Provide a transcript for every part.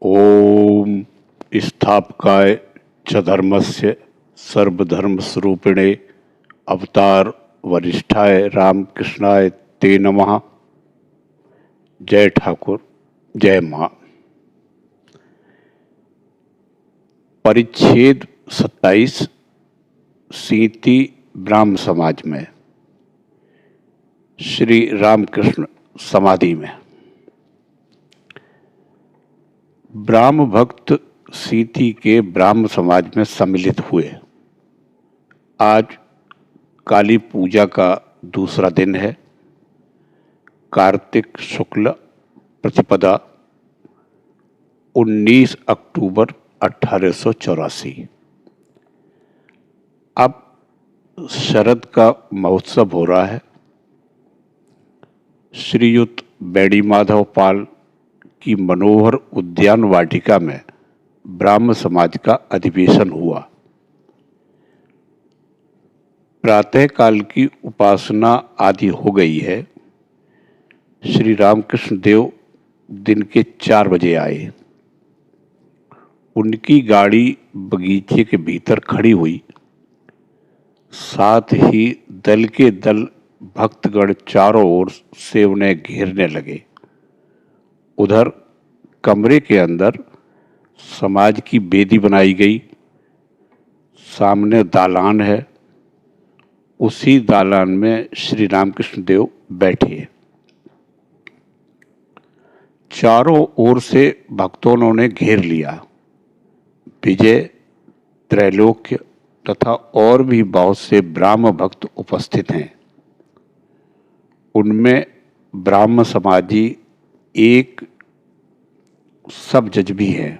ओम स्थापकाय च धर्मस्य सर्वधर्मस्वरूपिणे अवतार वरिष्ठाय रामकृष्णाय ते नमः। जय ठाकुर, जय माँ। परिच्छेद 27 सीति ब्राह्म समाज में श्री रामकृष्ण समाधि में। ब्राह्म भक्त सीति के ब्राह्म समाज में सम्मिलित हुए। आज काली पूजा का दूसरा दिन है। कार्तिक शुक्ल प्रतिपदा 19 अक्टूबर 1884। अब शरद का महोत्सव हो रहा है। श्रीयुत बेड़ी माधव पाल की मनोहर उद्यान वाटिका में ब्राह्म समाज का अधिवेशन हुआ। प्रातःकाल की उपासना आदि हो गई है। श्री रामकृष्ण देव दिन के 4 बजे आए। उनकी गाड़ी बगीचे के भीतर खड़ी हुई। साथ ही दल के दल भक्तगण चारों ओर से उन्हें घेरने लगे। उधर कमरे के अंदर समाज की वेदी बनाई गई। सामने दालान है। उसी दालान में श्री रामकृष्ण देव बैठे। चारों ओर से भक्तों ने उन्हें घेर लिया। विजय, त्रैलोक्य तथा और भी बहुत से ब्राह्म भक्त उपस्थित हैं। उनमें ब्राह्म समाजी एक सब जज भी हैं।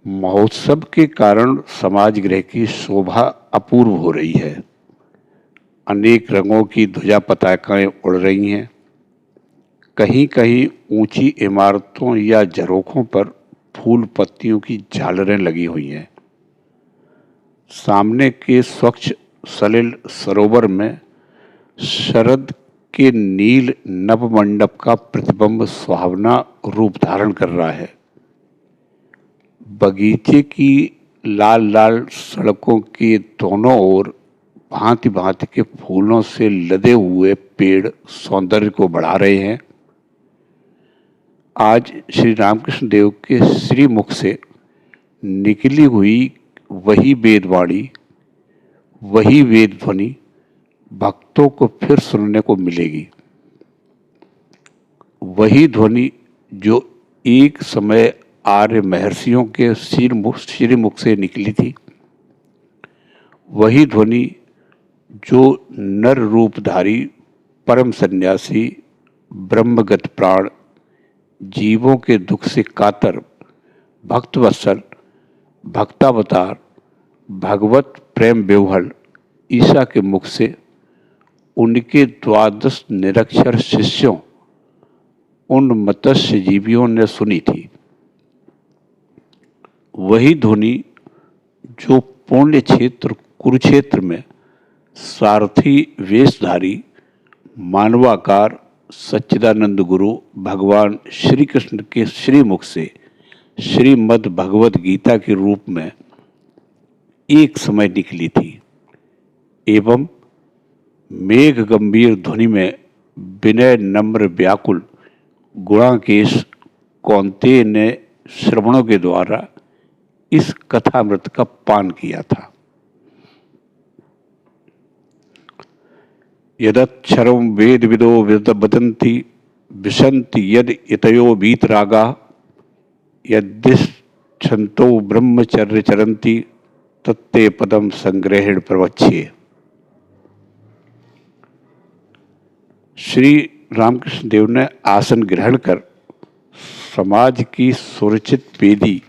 महोत्सव के कारण समाज गृह की शोभा अपूर्व हो रही है। अनेक रंगों की ध्वजा पताकाएं उड़ रही हैं। कहीं कहीं ऊंची इमारतों या झरोखों पर फूल पत्तियों की झालरें लगी हुई हैं। सामने के स्वच्छ सलिल सरोवर में शरद के नील नवमंडप का प्रतिबिंब सुहावना रूप धारण कर रहा है। बगीचे की लाल लाल सड़कों के दोनों ओर भांति भांति के फूलों से लदे हुए पेड़ सौंदर्य को बढ़ा रहे हैं। आज श्री रामकृष्ण देव के श्रीमुख से निकली हुई वही वेदवाणी, वही वेद ध्वनि भक्तों को फिर सुनने को मिलेगी। वही ध्वनि जो एक समय आर्य महर्षियों के श्रीमुख से निकली थी। वही ध्वनि जो नर रूपधारी परम सन्यासी ब्रह्मगत प्राण, जीवों के दुख से कातर भक्तवत्सल, भक्तावतार, भगवत प्रेम बेवहल ईसा के मुख से उनके 12 निरक्षर शिष्यों, उन मत्स्य जीवियों ने सुनी थी। वही ध्वनि जो पुण्य क्षेत्र कुरुक्षेत्र में सारथी वेशधारी मानवाकार सच्चिदानंद गुरु भगवान श्री कृष्ण के श्रीमुख से श्रीमद् भगवद गीता के रूप में एक समय निकली थी। एवं मेघ गंभीर ध्वनि में विनय नम्र व्याकुल गुणाकेश कौंतेय ने श्रवणों के द्वारा इस कथामृत का पान किया था। यदक्षरं वेद विदो वदन्ति विशन्ति यद इतयो वीतरागा यद्दिच्छन्तो ब्रह्मचर्य चरन्ति तत्ते पदम संग्रहेण प्रवक्ष्ये। श्री रामकृष्ण देव ने आसन ग्रहण कर समाज की सुरक्षित वेदी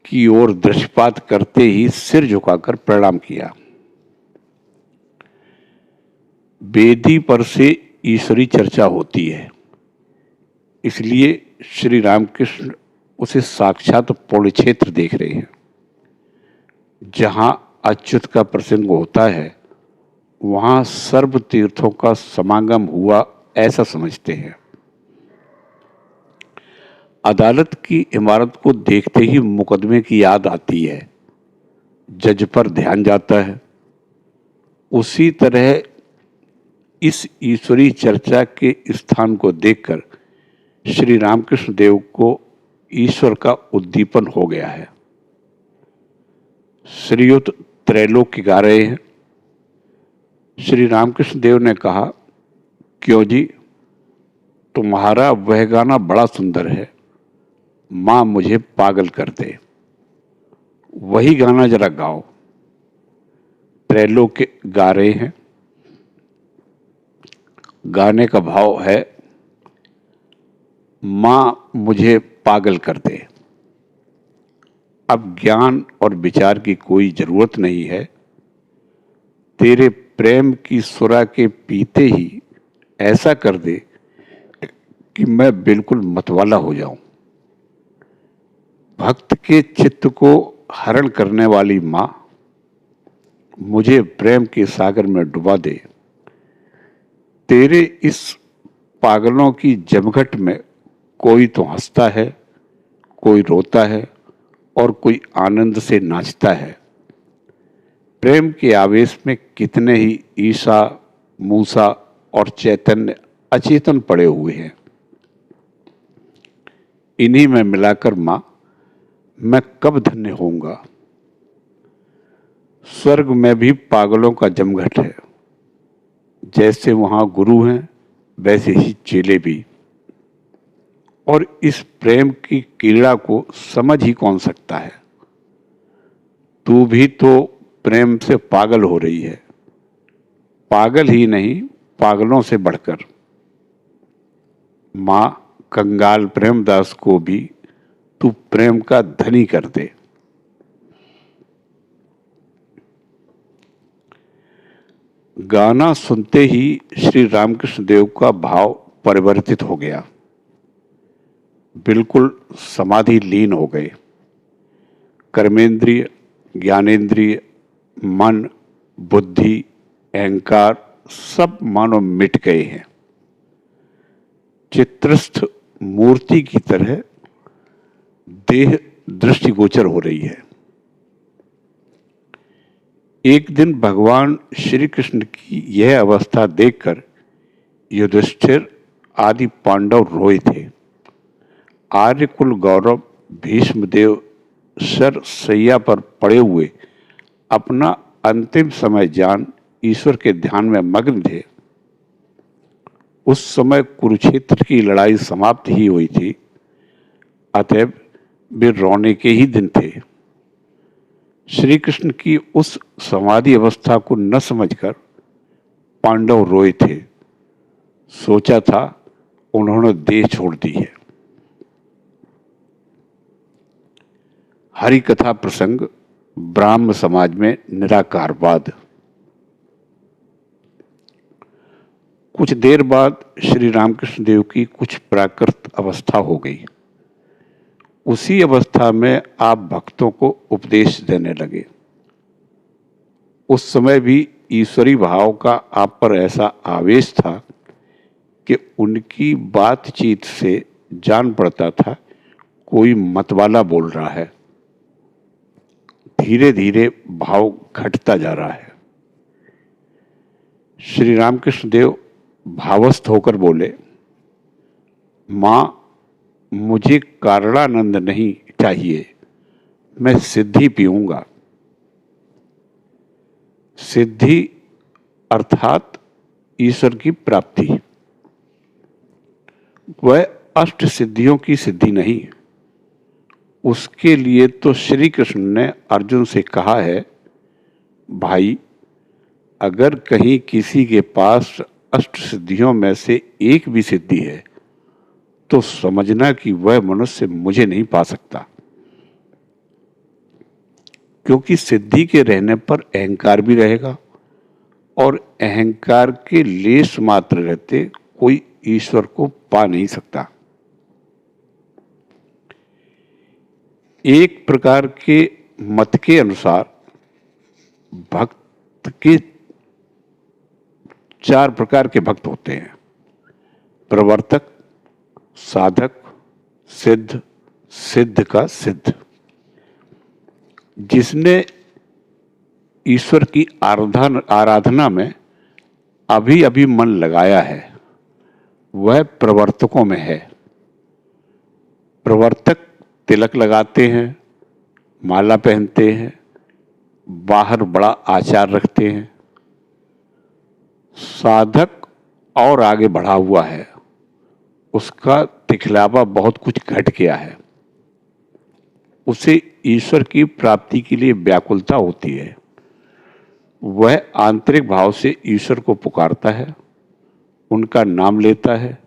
की ओर दृष्टिपात करते ही सिर झुकाकर प्रणाम किया। वेदी पर से ईश्वरी चर्चा होती है, इसलिए श्री रामकृष्ण उसे साक्षात पुण्य क्षेत्र देख रहे हैं। जहाँ अच्युत का प्रसंग होता है वहाँ सर्व तीर्थों का समागम हुआ ऐसा समझते हैं। अदालत की इमारत को देखते ही मुकदमे की याद आती है, जज पर ध्यान जाता है। उसी तरह इस ईश्वरीय चर्चा के स्थान को देखकर श्री रामकृष्ण देव को ईश्वर का उद्दीपन हो गया है। श्रीयुत त्रैलोक्य गा रहे हैं। श्री रामकृष्ण देव ने कहा, क्यों जी, तुम्हारा वह गाना बड़ा सुंदर है, मां मुझे पागल कर दे। वही गाना जरा गाओ। त्रैलोक्य गा रहे हैं। गाने का भाव है, मां मुझे पागल कर दे। अब ज्ञान और विचार की कोई जरूरत नहीं है। तेरे प्रेम की सुरा के पीते ही ऐसा कर दे कि मैं बिल्कुल मतवाला हो जाऊं। भक्त के चित्त को हरण करने वाली मां मुझे प्रेम के सागर में डुबा दे। तेरे इस पागलों की जमघट में कोई तो हंसता है, कोई रोता है और कोई आनंद से नाचता है। प्रेम के आवेश में कितने ही ईसा, मूसा और चैतन्य अचेतन पड़े हुए हैं। इन्हीं में मिलाकर मां मैं कब धन्य होऊंगा। स्वर्ग में भी पागलों का जमघट है। जैसे वहां गुरु हैं, वैसे ही चेले भी। और इस प्रेम की कीड़ा को समझ ही कौन सकता है। तू भी तो प्रेम से पागल हो रही है। पागल ही नहीं, पागलों से बढ़कर। मां कंगाल प्रेमदास को भी तू प्रेम का धनी कर दे। गाना सुनते ही श्री रामकृष्ण देव का भाव परिवर्तित हो गया। बिल्कुल समाधि लीन हो गए। कर्मेंद्रिय, ज्ञानेंद्रिय, मन, बुद्धि, अहंकार सब मानो मिट गए हैं। चित्रस्थ मूर्ति की तरह देह दृष्टिगोचर हो रही है। एक दिन भगवान श्री कृष्ण की यह अवस्था देखकर युधिष्ठिर आदि पांडव रोए थे। आर्यकुल गौरव भीष्मदेव शर सैया पर पड़े हुए अपना अंतिम समय जान ईश्वर के ध्यान में मग्न थे। उस समय कुरुक्षेत्र की लड़ाई समाप्त ही हुई थी, अतएव वे रोने के ही दिन थे। श्री कृष्ण की उस समाधि अवस्था को न समझकर पांडव रोए थे। सोचा था उन्होंने देह छोड़ दी है। हरि कथा प्रसंग ब्राह्म समाज में निराकारवाद। कुछ देर बाद श्री रामकृष्ण देव की कुछ प्राकृत अवस्था हो गई। उसी अवस्था में आप भक्तों को उपदेश देने लगे। उस समय भी ईश्वरी भाव का आप पर ऐसा आवेश था कि उनकी बातचीत से जान पड़ता था कोई मतवाला बोल रहा है। धीरे धीरे भाव घटता जा रहा है। श्री रामकृष्ण देव भावस्थ होकर बोले, मां मुझे कारणानंद नहीं चाहिए, मैं सिद्धि पीऊंगा। सिद्धि अर्थात ईश्वर की प्राप्ति। वह अष्ट सिद्धियों की सिद्धि नहीं। उसके लिए तो श्री कृष्ण ने अर्जुन से कहा है, भाई अगर कहीं किसी के पास अष्ट सिद्धियों में से एक भी सिद्धि है तो समझना कि वह मनुष्य मुझे नहीं पा सकता। क्योंकि सिद्धि के रहने पर अहंकार भी रहेगा और अहंकार के लेश मात्र रहते कोई ईश्वर को पा नहीं सकता। एक प्रकार के मत के अनुसार भक्त के 4 प्रकार के भक्त होते हैं: प्रवर्तक, साधक, सिद्ध, सिद्ध का सिद्ध। जिसने ईश्वर की आराधना में अभी अभी मन लगाया है वह प्रवर्तकों में है। प्रवर्तक तिलक लगाते हैं, माला पहनते हैं, बाहर बड़ा आचार रखते हैं। साधक और आगे बढ़ा हुआ है, उसका दिखलावा बहुत कुछ घट गया है, उसे ईश्वर की प्राप्ति के लिए व्याकुलता होती है। वह आंतरिक भाव से ईश्वर को पुकारता है, उनका नाम लेता है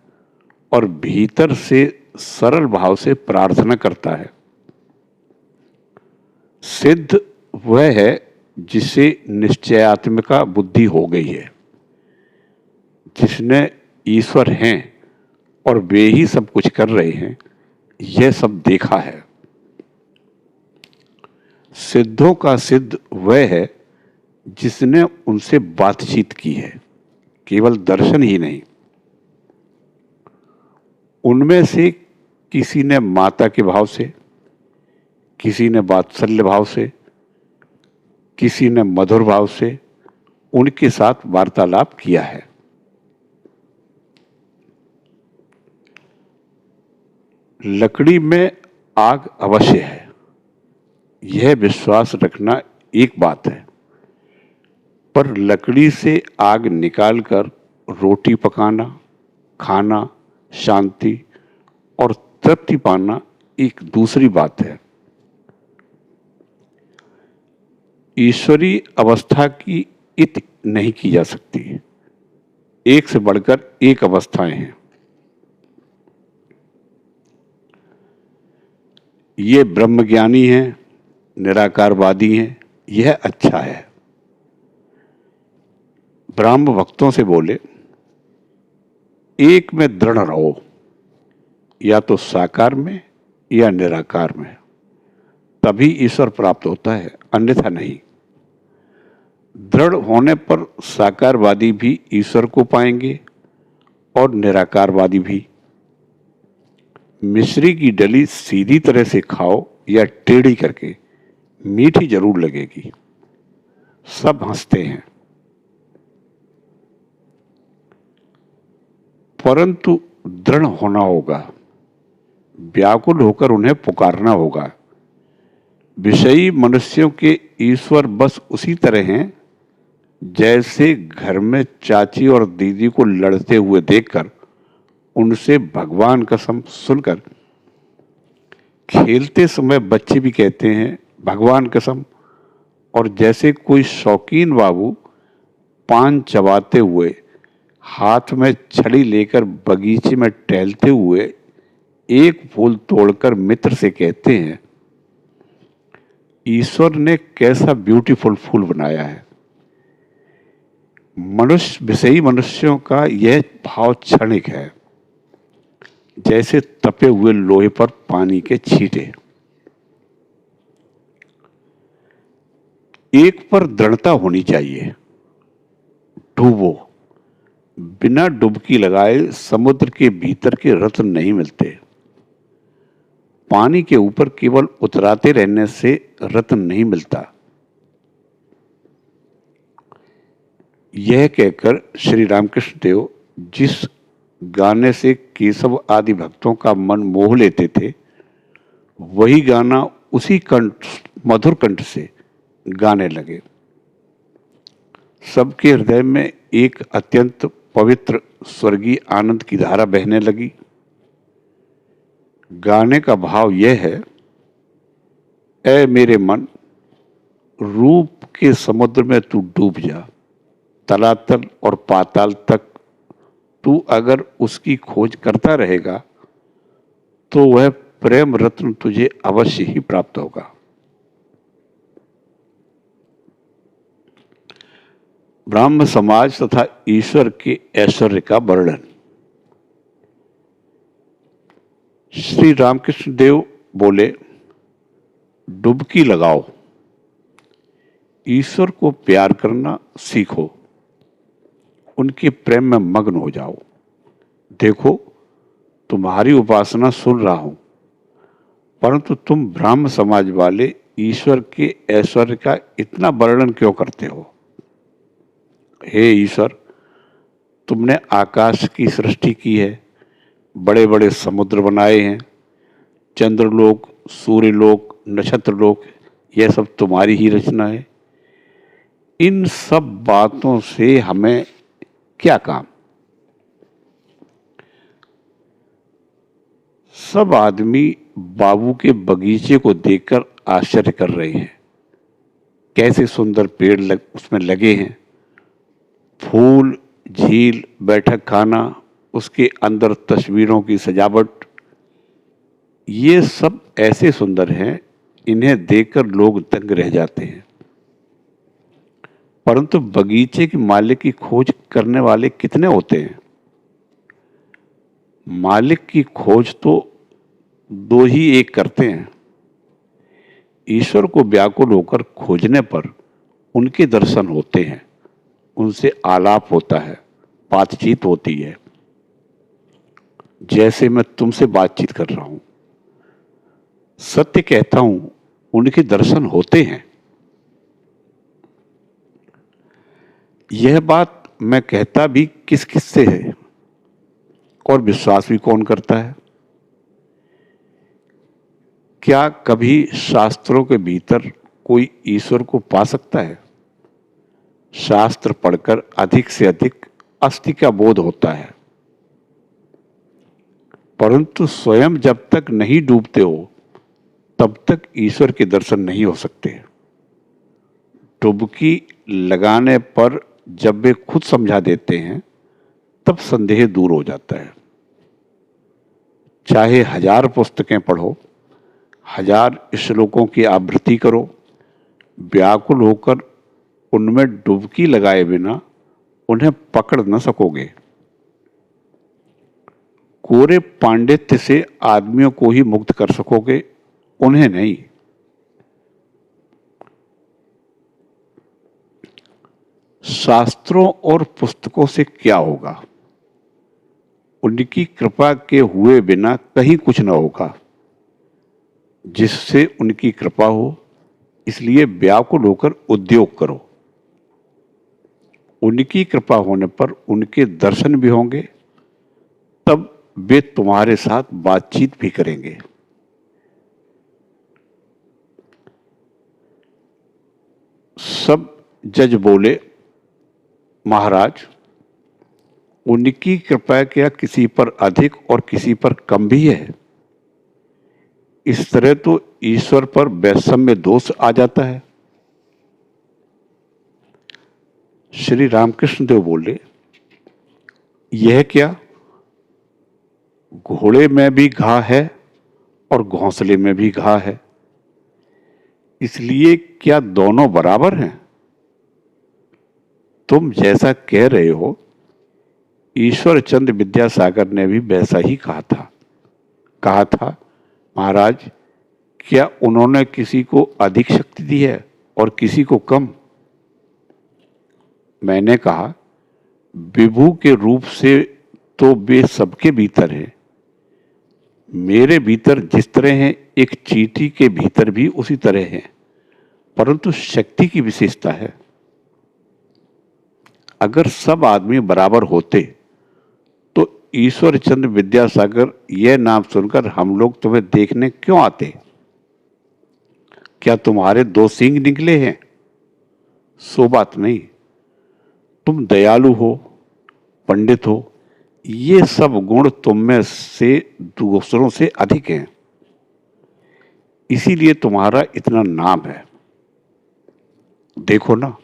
और भीतर से सरल भाव से प्रार्थना करता है। सिद्ध वह है जिसे निश्चयात्मिका बुद्धि हो गई है, जिसने ईश्वर हैं और वे ही सब कुछ कर रहे हैं यह सब देखा है। सिद्धों का सिद्ध वह है जिसने उनसे बातचीत की है, केवल दर्शन ही नहीं। उनमें से किसी ने माता के भाव से, किसी ने वात्सल्य भाव से, किसी ने मधुर भाव से उनके साथ वार्तालाप किया है। लकड़ी में आग अवश्य है, यह विश्वास रखना एक बात है, पर लकड़ी से आग निकालकर रोटी पकाना, खाना, शांति और तृप्ति पाना एक दूसरी बात है। ईश्वरीय अवस्था की इत नहीं की जा सकती, एक से बढ़कर एक अवस्थाएं हैं। ये ब्रह्मज्ञानी हैं, निराकारवादी हैं, यह अच्छा है। ब्राह्म भक्तों से बोले, एक में दृढ़ रहो, या तो साकार में या निराकार में, तभी ईश्वर प्राप्त होता है, अन्यथा नहीं। दृढ़ होने पर साकारवादी भी ईश्वर को पाएंगे और निराकारवादी भी। मिश्री की डली सीधी तरह से खाओ या टेढ़ी करके, मीठी जरूर लगेगी। सब हंसते हैं, परंतु दृढ़ होना होगा, व्याकुल होकर उन्हें पुकारना होगा। विषयी मनुष्यों के ईश्वर बस उसी तरह हैं जैसे घर में चाची और दीदी को लड़ते हुए देखकर उनसे भगवान कसम सुनकर खेलते समय बच्चे भी कहते हैं भगवान कसम, और जैसे कोई शौकीन बाबू पान चबाते हुए हाथ में छड़ी लेकर बगीचे में टहलते हुए एक फूल तोड़कर मित्र से कहते हैं ईश्वर ने कैसा ब्यूटीफुल फूल बनाया है। मनुष्य, विषयी मनुष्यों का यह भाव क्षणिक है, जैसे तपे हुए लोहे पर पानी के छींटे। एक पर दृढ़ता होनी चाहिए। डूबो, बिना डुबकी लगाए समुद्र के भीतर के रत्न नहीं मिलते। पानी के ऊपर केवल उतराते रहने से रत्न नहीं मिलता। यह कहकर श्री रामकृष्ण देव जिस गाने से केशव आदि भक्तों का मन मोह लेते थे, वही गाना उसी कंठ, मधुर कंठ से गाने लगे। सबके हृदय में एक अत्यंत पवित्र स्वर्गीय आनंद की धारा बहने लगी। गाने का भाव यह है, ऐ मेरे मन, रूप के समुद्र में तू डूब जा, तलातल और पाताल तक तू अगर उसकी खोज करता रहेगा तो वह प्रेम रत्न तुझे अवश्य ही प्राप्त होगा। ब्राह्म समाज तथा ईश्वर के ऐश्वर्य का वर्णन। श्री रामकृष्ण देव बोले, डुबकी लगाओ, ईश्वर को प्यार करना सीखो, उनके प्रेम में मग्न हो जाओ। देखो, तुम्हारी उपासना सुन रहा हूं, परंतु तुम ब्राह्म समाज वाले ईश्वर के ऐश्वर्य का इतना वर्णन क्यों करते हो? हे ईश्वर, तुमने आकाश की सृष्टि की है, बड़े बड़े समुद्र बनाए हैं, चंद्रलोक, सूर्यलोक, नक्षत्रलोक, यह सब तुम्हारी ही रचना है। इन सब बातों से हमें क्या काम? सब आदमी बाबू के बगीचे को देखकर आश्चर्य कर रहे हैं। कैसे सुंदर पेड़ उसमें लगे हैं, फूल, झील, बैठक खाना, उसके अंदर तस्वीरों की सजावट, ये सब ऐसे सुंदर हैं, इन्हें देखकर लोग दंग रह जाते हैं। परंतु बगीचे के मालिक की खोज करने वाले कितने होते हैं? मालिक की खोज तो दो ही एक करते हैं। ईश्वर को व्याकुल होकर खोजने पर उनके दर्शन होते हैं, उनसे आलाप होता है, बातचीत होती है। जैसे मैं तुमसे बातचीत कर रहा हूं, सत्य कहता हूं, उनके दर्शन होते हैं। यह बात मैं कहता भी किस किस से है और विश्वास भी कौन करता है? क्या कभी शास्त्रों के भीतर कोई ईश्वर को पा सकता है? शास्त्र पढ़कर अधिक से अधिक अस्थि का बोध होता है, परंतु स्वयं जब तक नहीं डूबते हो तब तक ईश्वर के दर्शन नहीं हो सकते। डुबकी लगाने पर जब वे खुद समझा देते हैं तब संदेह दूर हो जाता है। चाहे 1000 पुस्तकें पढ़ो, 1000 श्लोकों की आवृत्ति करो, व्याकुल होकर उनमें डुबकी लगाए बिना उन्हें पकड़ न सकोगे। कोरे पांडित्य से आदमियों को ही मुक्त कर सकोगे, उन्हें नहीं। शास्त्रों और पुस्तकों से क्या होगा? उनकी कृपा के हुए बिना कहीं कुछ न होगा। जिससे उनकी कृपा हो, इसलिए व्याकुल होकर उद्योग करो। उनकी कृपा होने पर उनके दर्शन भी होंगे, तब वे तुम्हारे साथ बातचीत भी करेंगे। सब जज बोले, महाराज, उनकी कृपा क्या किसी पर अधिक और किसी पर कम भी है? इस तरह तो ईश्वर पर वैषम्य दोष आ जाता है। श्री रामकृष्ण देव बोले, यह क्या, घोड़े में भी घा है और घोंसले में भी घा है, इसलिए क्या दोनों बराबर हैं? तुम जैसा कह रहे हो, ईश्वर चंद्र विद्यासागर ने भी वैसा ही कहा था, महाराज, क्या उन्होंने किसी को अधिक शक्ति दी है और किसी को कम? मैंने कहा, विभु के रूप से तो वे सबके भीतर हैं। मेरे भीतर जिस तरह हैं, एक चींटी के भीतर भी उसी तरह है, परंतु शक्ति की विशेषता है। अगर सब आदमी बराबर होते तो ईश्वर चंद्र विद्यासागर यह नाम सुनकर हम लोग तुम्हें देखने क्यों आते? क्या तुम्हारे 2 सींग निकले हैं? सो बात नहीं। तुम दयालु हो, पंडित हो, ये सब गुण तुम में से दूसरों से अधिक हैं, इसीलिए तुम्हारा इतना नाम है। देखो ना,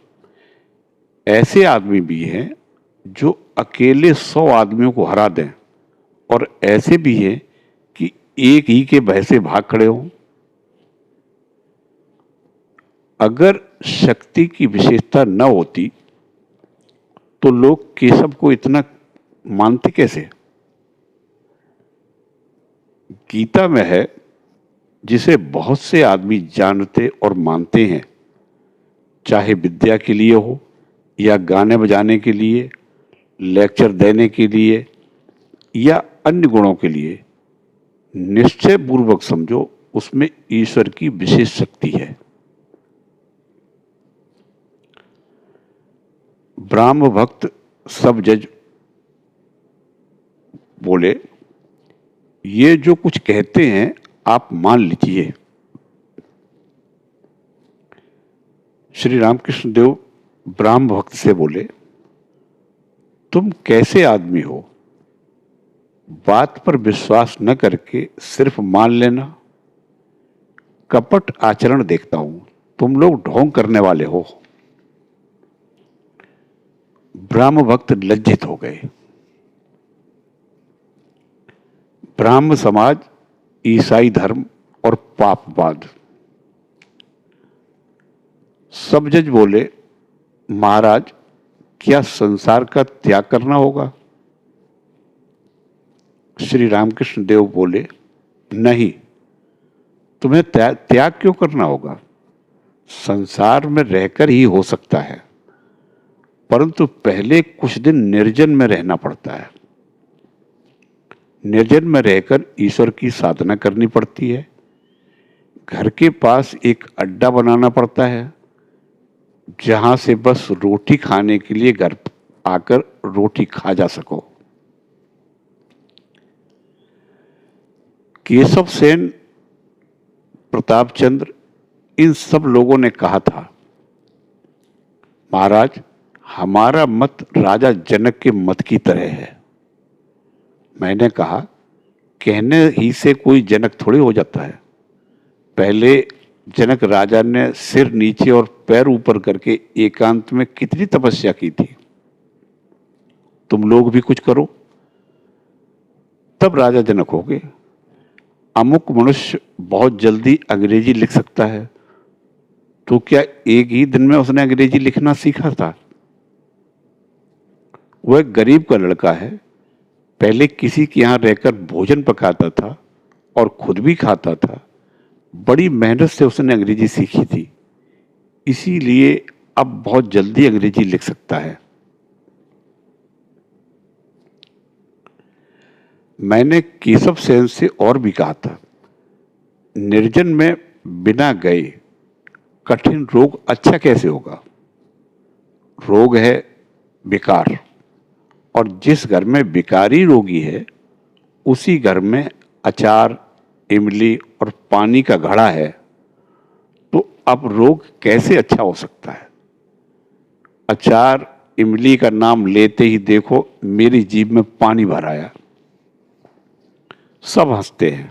ऐसे आदमी भी हैं जो अकेले 100 आदमियों को हरा दें, और ऐसे भी हैं कि एक ही के भय से भाग खड़े हों। अगर शक्ति की विशेषता न होती तो लोग केशव को इतना मानते कैसे? गीता में है, जिसे बहुत से आदमी जानते और मानते हैं, चाहे विद्या के लिए हो या गाने बजाने के लिए, लेक्चर देने के लिए या अन्य गुणों के लिए, निश्चय पूर्वक समझो उसमें ईश्वर की विशेष शक्ति है। ब्राह्म भक्त सब जज बोले, ये जो कुछ कहते हैं आप मान लीजिए। श्री रामकृष्ण देव ब्राह्म भक्त से बोले, तुम कैसे आदमी हो, बात पर विश्वास न करके सिर्फ मान लेना। कपट आचरण देखता हूं, तुम लोग ढोंग करने वाले हो। ब्राह्म भक्त लज्जित हो गए। ब्राह्म समाज, ईसाई धर्म और पापवाद। सब जज बोले, महाराज क्या संसार का त्याग करना होगा? श्री रामकृष्ण देव बोले, नहीं, तुम्हें त्याग क्यों करना होगा? संसार में रहकर ही हो सकता है, परंतु पहले कुछ दिन निर्जन में रहना पड़ता है। निर्जन में रहकर ईश्वर की साधना करनी पड़ती है। घर के पास एक अड्डा बनाना पड़ता है, जहां से बस रोटी खाने के लिए घर आकर रोटी खा जा सको। केशव सेन, प्रताप चंद्र, इन सब लोगों ने कहा था, महाराज हमारा मत राजा जनक के मत की तरह है। मैंने कहा, कहने ही से कोई जनक थोड़ी हो जाता है। पहले जनक राजा ने सिर नीचे और पैर ऊपर करके एकांत में कितनी तपस्या की थी। तुम लोग भी कुछ करो, तब राजा जनक होगे। अमुक मनुष्य बहुत जल्दी अंग्रेजी लिख सकता है, तो क्या एक ही दिन में उसने अंग्रेजी लिखना सीखा था? वह गरीब का लड़का है, पहले किसी के यहां रहकर भोजन पकाता था और खुद भी खाता था। बड़ी मेहनत से उसने अंग्रेजी सीखी थी, इसीलिए अब बहुत जल्दी अंग्रेजी लिख सकता है। मैंने केशव सेन से और भी कहा था, निर्जन में बिना गए कठिन रोग अच्छा कैसे होगा? रोग है विकार, और जिस घर में विकारी रोगी है उसी घर में अचार, इमली और पानी का घड़ा है, तो अब रोग कैसे अच्छा हो सकता है? अचार, इमली का नाम लेते ही देखो मेरी जीभ में पानी भर आया। सब हंसते हैं।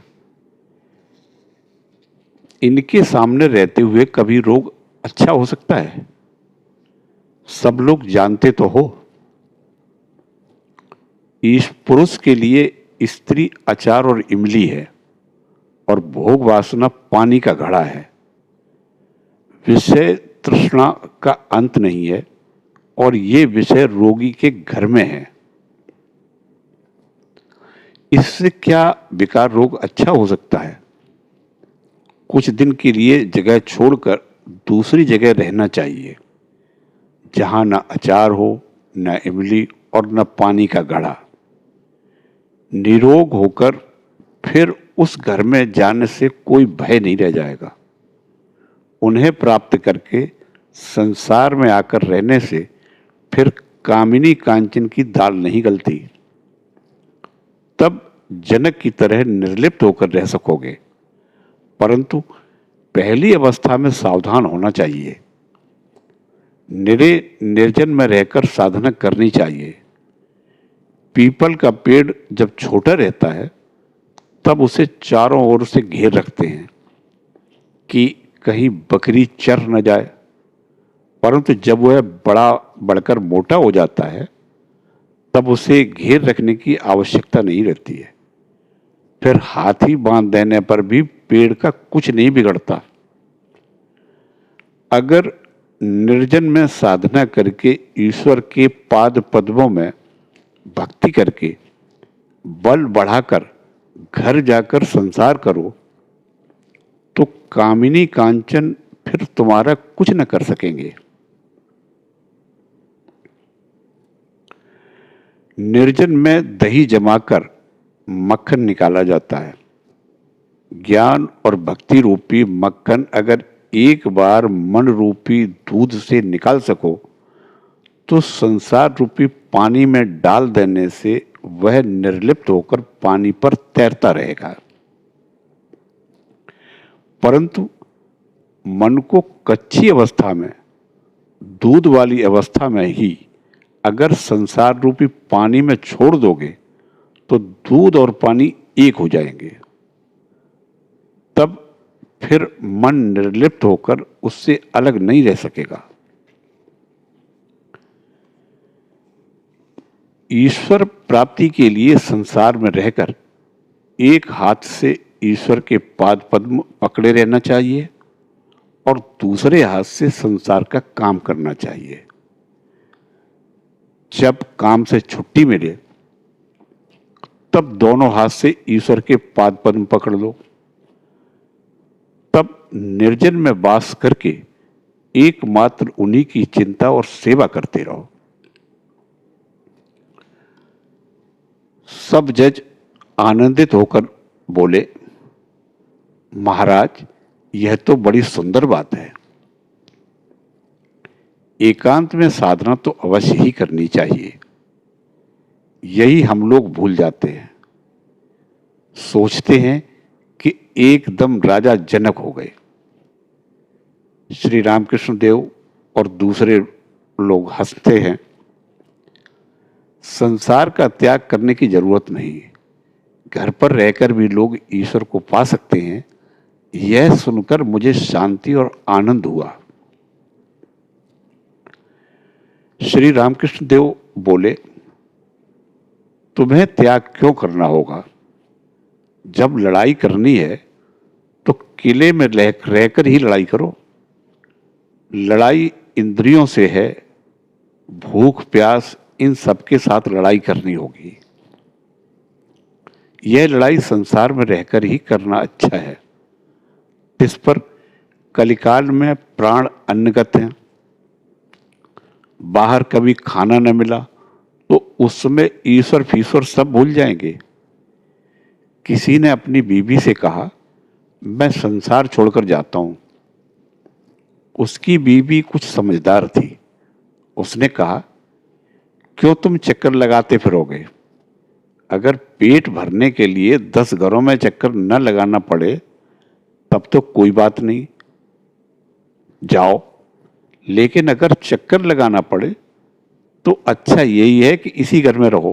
इनके सामने रहते हुए कभी रोग अच्छा हो सकता है? सब लोग जानते तो हो, इस पुरुष के लिए स्त्री अचार और इमली है और भोग वासना पानी का घड़ा है। विषय तृष्णा का अंत नहीं है और ये विषय रोगी के घर में है। इससे क्या विकार रोग अच्छा हो सकता है? कुछ दिन के लिए जगह छोड़कर दूसरी जगह रहना चाहिए, जहां न अचार हो, न इमली और न पानी का घड़ा। निरोग होकर फिर उस घर में जाने से कोई भय नहीं रह जाएगा। उन्हें प्राप्त करके संसार में आकर रहने से फिर कामिनी कांचन की दाल नहीं गलती। तब जनक की तरह निर्लिप्त होकर रह सकोगे, परंतु पहली अवस्था में सावधान होना चाहिए। निर्जन में रहकर साधना करनी चाहिए। पीपल का पेड़ जब छोटा रहता है तब उसे चारों ओर से घेर रखते हैं कि कहीं बकरी चर न जाए, परंतु जब वह बड़ा बढ़कर मोटा हो जाता है तब उसे घेर रखने की आवश्यकता नहीं रहती है। फिर हाथी बांध देने पर भी पेड़ का कुछ नहीं बिगड़ता। अगर निर्जन में साधना करके ईश्वर के पाद पद्मों में भक्ति करके बल बढ़ाकर घर जाकर संसार करो, तो कामिनी कांचन फिर तुम्हारा कुछ न कर सकेंगे। निर्जन में दही जमाकर मक्खन निकाला जाता है। ज्ञान और भक्ति रूपी मक्खन अगर एक बार मन रूपी दूध से निकाल सको तो संसार रूपी पानी में डाल देने से वह निर्लिप्त होकर पानी पर तैरता रहेगा। परंतु मन को कच्ची अवस्था में, दूध वाली अवस्था में ही अगर संसार रूपी पानी में छोड़ दोगे तो दूध और पानी एक हो जाएंगे। तब फिर मन निर्लिप्त होकर उससे अलग नहीं रह सकेगा। ईश्वर प्राप्ति के लिए संसार में रहकर एक हाथ से ईश्वर के पाद पद्म पकड़े रहना चाहिए और दूसरे हाथ से संसार का काम करना चाहिए। जब काम से छुट्टी मिले तब दोनों हाथ से ईश्वर के पाद पद्म पकड़ लो। तब निर्जन में वास करके एकमात्र उन्हीं की चिंता और सेवा करते रहो। सब जज आनंदित होकर बोले, महाराज यह तो बड़ी सुंदर बात है। एकांत में साधना तो अवश्य ही करनी चाहिए। यही हम लोग भूल जाते हैं। सोचते हैं कि एकदम राजा जनक हो गए। श्री रामकृष्ण देव और दूसरे लोग हंसते हैं। संसार का त्याग करने की जरूरत नहीं है। घर पर रहकर भी लोग ईश्वर को पा सकते हैं। यह सुनकर मुझे शांति और आनंद हुआ। श्री रामकृष्ण देव बोले, तुम्हें त्याग क्यों करना होगा? जब लड़ाई करनी है तो किले में रहकर ही लड़ाई करो। लड़ाई इंद्रियों से है। भूख प्यास इन सबके साथ लड़ाई करनी होगी। यह लड़ाई संसार में रहकर ही करना अच्छा है। इस पर कलिकाल में प्राण अन्नगत हैं। बाहर कभी खाना न मिला तो उस समय ईश्वर फीश्वर सब भूल जाएंगे। किसी ने अपनी बीवी से कहा, मैं संसार छोड़कर जाता हूं। उसकी बीवी कुछ समझदार थी। उसने कहा, क्यों तुम चक्कर लगाते फिरोगे? अगर पेट भरने के लिए 10 घरों में चक्कर न लगाना पड़े तब तो कोई बात नहीं, जाओ। लेकिन अगर चक्कर लगाना पड़े तो अच्छा यही है कि इसी घर में रहो।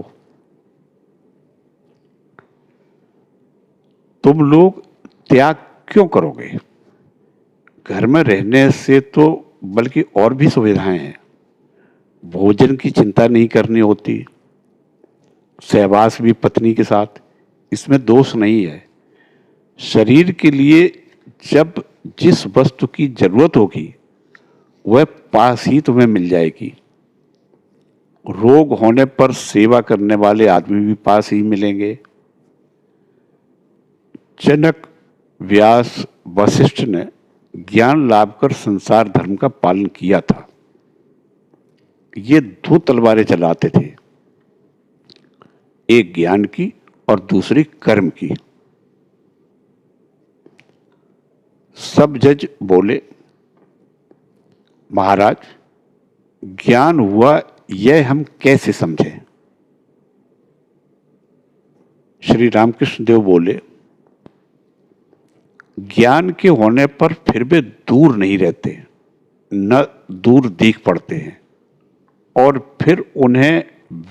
तुम लोग त्याग क्यों करोगे? घर में रहने से तो बल्कि और भी सुविधाएं हैं। भोजन की चिंता नहीं करनी होती। सहवास भी पत्नी के साथ, इसमें दोष नहीं है। शरीर के लिए जब जिस वस्तु की जरूरत होगी वह पास ही तुम्हें मिल जाएगी। रोग होने पर सेवा करने वाले आदमी भी पास ही मिलेंगे। जनक, व्यास, वशिष्ठ ने ज्ञान लाभ कर संसार धर्म का पालन किया था। ये 2 तलवारें चलाते थे, एक ज्ञान की और दूसरी कर्म की। सब जज बोले, महाराज ज्ञान हुआ यह हम कैसे समझें? श्री रामकृष्ण देव बोले, ज्ञान के होने पर फिर वे दूर नहीं रहते, न दूर दिख पड़ते हैं और फिर उन्हें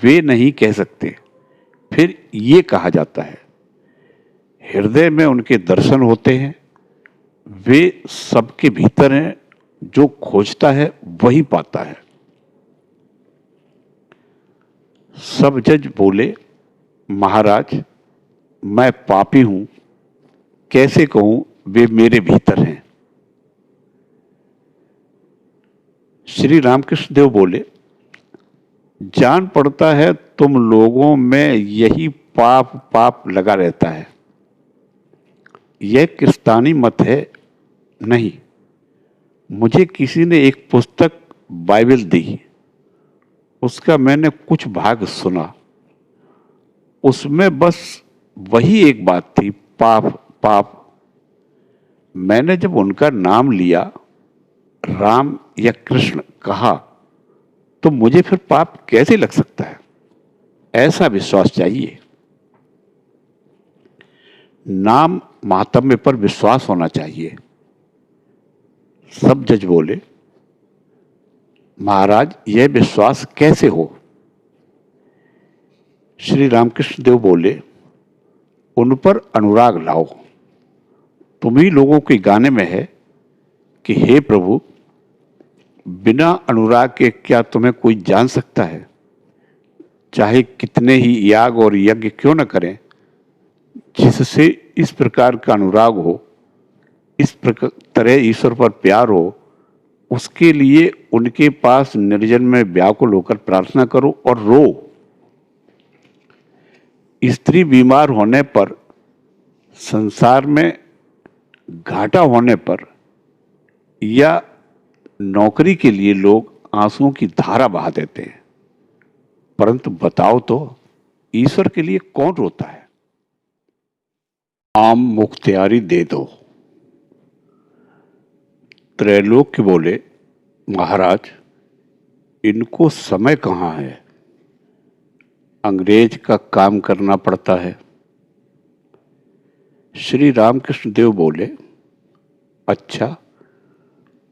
वे नहीं कह सकते। फिर ये कहा जाता है, हृदय में उनके दर्शन होते हैं। वे सबके भीतर हैं। जो खोजता है वही पाता है। सब जज बोले, महाराज मैं पापी हूं, कैसे कहूं वे मेरे भीतर हैं? श्री रामकृष्ण देव बोले, जान पड़ता है तुम लोगों में यही पाप पाप लगा रहता है। यह क्रिस्तानी मत है नहीं। मुझे किसी ने एक पुस्तक बाइबल दी, उसका मैंने कुछ भाग सुना। उसमें बस वही एक बात थी, पाप पाप। मैंने जब उनका नाम लिया, राम या कृष्ण कहा, तो मुझे फिर पाप कैसे लग सकता है? ऐसा विश्वास चाहिए। नाम माहात्म्य पर विश्वास होना चाहिए। सब जज बोले, महाराज यह विश्वास कैसे हो? श्री रामकृष्ण देव बोले, उन पर अनुराग लाओ। तुम्ही लोगों के गाने में है कि हे प्रभु, बिना अनुराग के क्या तुम्हें कोई जान सकता है? चाहे कितने ही याग और यज्ञ क्यों न करें, जिससे इस प्रकार का अनुराग हो, इस तरह ईश्वर पर प्यार हो, उसके लिए उनके पास निर्जन में व्याकुल होकर प्रार्थना करो और रो। स्त्री बीमार होने पर, संसार में घाटा होने पर या नौकरी के लिए लोग आंसुओं की धारा बहा देते हैं, परंतु बताओ तो ईश्वर के लिए कौन रोता है? आम मुख्तियारी दे दो। त्रैलोक्य बोले, महाराज इनको समय कहाँ है? अंग्रेज का काम करना पड़ता है। श्री रामकृष्ण देव बोले, अच्छा,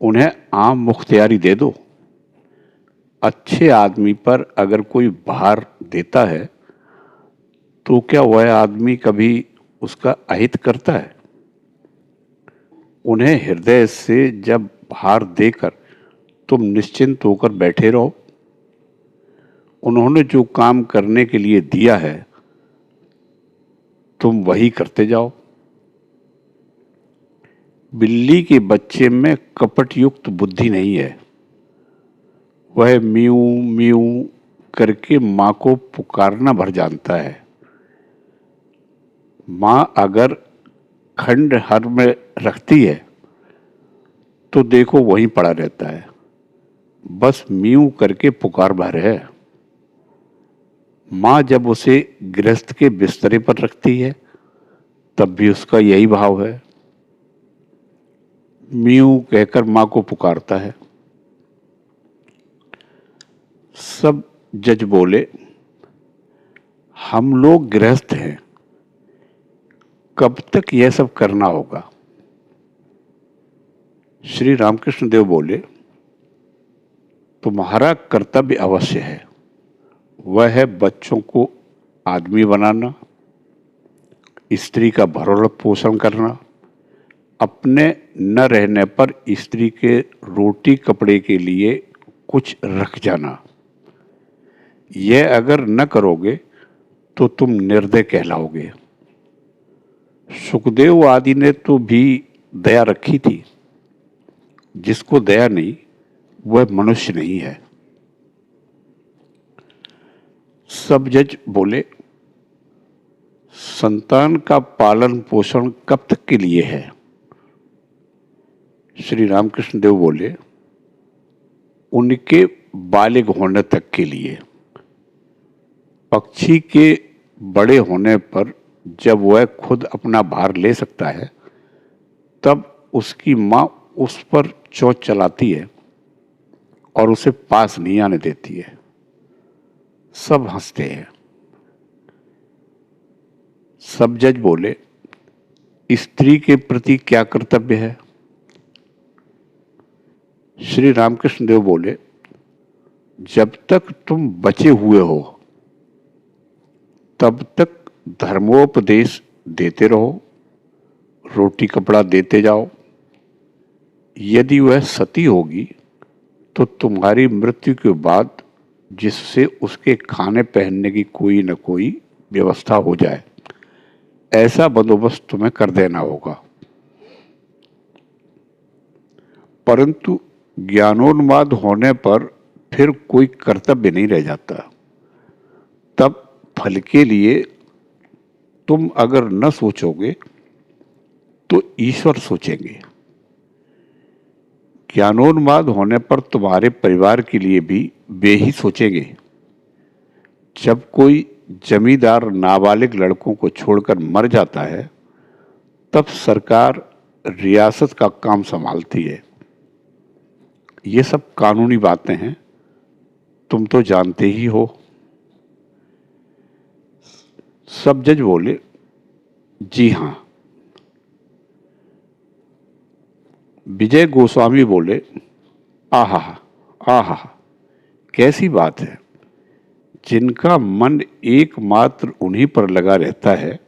उन्हें आम मुख्तियारी दे दो। अच्छे आदमी पर अगर कोई भार देता है तो क्या वह आदमी कभी उसका अहित करता है? उन्हें हृदय से जब भार देकर तुम निश्चिंत होकर बैठे रहो। उन्होंने जो काम करने के लिए दिया है तुम वही करते जाओ। बिल्ली के बच्चे में कपट युक्त बुद्धि नहीं है। वह म्यू म्यू करके माँ को पुकारना भर जानता है। माँ अगर खंड हर में रखती है तो देखो वहीं पड़ा रहता है, बस म्यू करके पुकार भर है। माँ जब उसे गृहस्थ के बिस्तरे पर रखती है तब भी उसका यही भाव है, म्यू कहकर माँ को पुकारता है। सब जज बोले, हम लोग गृहस्थ हैं, कब तक यह सब करना होगा? श्री रामकृष्ण देव बोले, तुम्हारा कर्तव्य अवश्य है। वह है बच्चों को आदमी बनाना, स्त्री का भरण पोषण करना, अपने न रहने पर स्त्री के रोटी कपड़े के लिए कुछ रख जाना। यह अगर न करोगे तो तुम निर्दय कहलाओगे। सुखदेव आदि ने तो भी दया रखी थी। जिसको दया नहीं वह मनुष्य नहीं है। सब जज बोले, संतान का पालन पोषण कब तक के लिए है? श्री रामकृष्ण देव बोले, उनके बालिग होने तक के लिए। पक्षी के बड़े होने पर जब वह खुद अपना भार ले सकता है तब उसकी माँ उस पर चोंच चलाती है और उसे पास नहीं आने देती है। सब हंसते हैं। सब जज बोले, स्त्री के प्रति क्या कर्तव्य है? श्री रामकृष्ण देव बोले, जब तक तुम बचे हुए हो तब तक धर्मोपदेश देते रहो, रोटी कपड़ा देते जाओ। यदि वह सती होगी तो तुम्हारी मृत्यु के बाद जिससे उसके खाने पहनने की कोई न कोई व्यवस्था हो जाए, ऐसा बंदोबस्त तुम्हें कर देना होगा। परंतु ज्ञानोन्माद होने पर फिर कोई कर्तव्य नहीं रह जाता। तब फल के लिए तुम अगर न सोचोगे तो ईश्वर सोचेंगे। ज्ञानोन्माद होने पर तुम्हारे परिवार के लिए भी वे ही सोचेंगे। जब कोई जमींदार नाबालिग लड़कों को छोड़कर मर जाता है तब सरकार रियासत का काम संभालती है। ये सब कानूनी बातें हैं, तुम तो जानते ही हो। सब जज बोले, जी हाँ। विजय गोस्वामी बोले, आहा आहा, कैसी बात है। जिनका मन एकमात्र उन्हीं पर लगा रहता है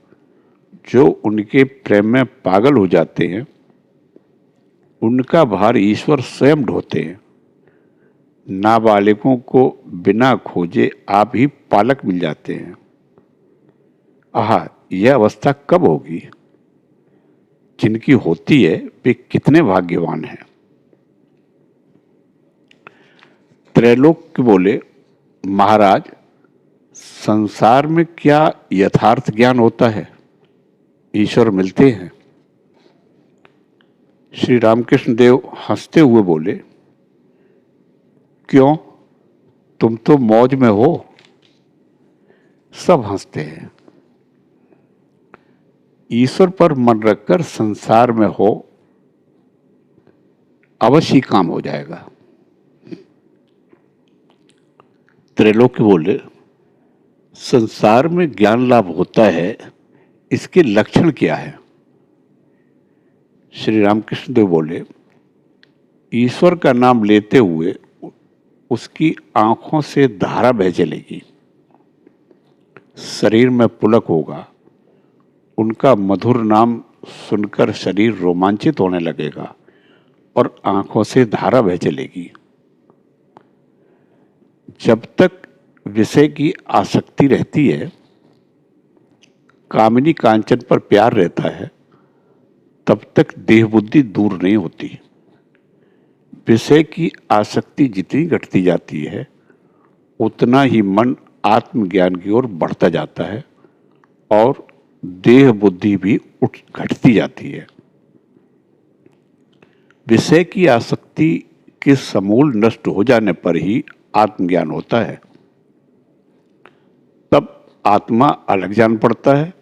जो उनके प्रेम में पागल हो जाते हैं, उनका भार ईश्वर स्वयं ढोते हैं। नाबालिगों को बिना खोजे आप ही पालक मिल जाते हैं। आहा, यह अवस्था कब होगी। जिनकी होती है वे कितने भाग्यवान हैं। त्रैलोक्य बोले, महाराज, संसार में क्या यथार्थ ज्ञान होता है। ईश्वर मिलते हैं। श्री रामकृष्ण देव हंसते हुए बोले, क्यों, तुम तो मौज में हो। सब हंसते हैं। ईश्वर पर मन रखकर संसार में हो, अवश्य काम हो जाएगा। त्रैलोक्य बोले, संसार में ज्ञान लाभ होता है, इसके लक्षण क्या है। श्री रामकृष्ण देव बोले, ईश्वर का नाम लेते हुए उसकी आंखों से धारा बह चलेगी, शरीर में पुलक होगा, उनका मधुर नाम सुनकर शरीर रोमांचित होने लगेगा और आंखों से धारा बह चलेगी। जब तक विषय की आसक्ति रहती है, कामिनी कांचन पर प्यार रहता है, तब तक देह बुद्धि दूर नहीं होती। विषय की आसक्ति जितनी घटती जाती है, उतना ही मन आत्मज्ञान की ओर बढ़ता जाता है और देह बुद्धि भी घटती जाती है। विषय की आसक्ति के समूल नष्ट हो जाने पर ही आत्मज्ञान होता है। तब आत्मा अलग जान पड़ता है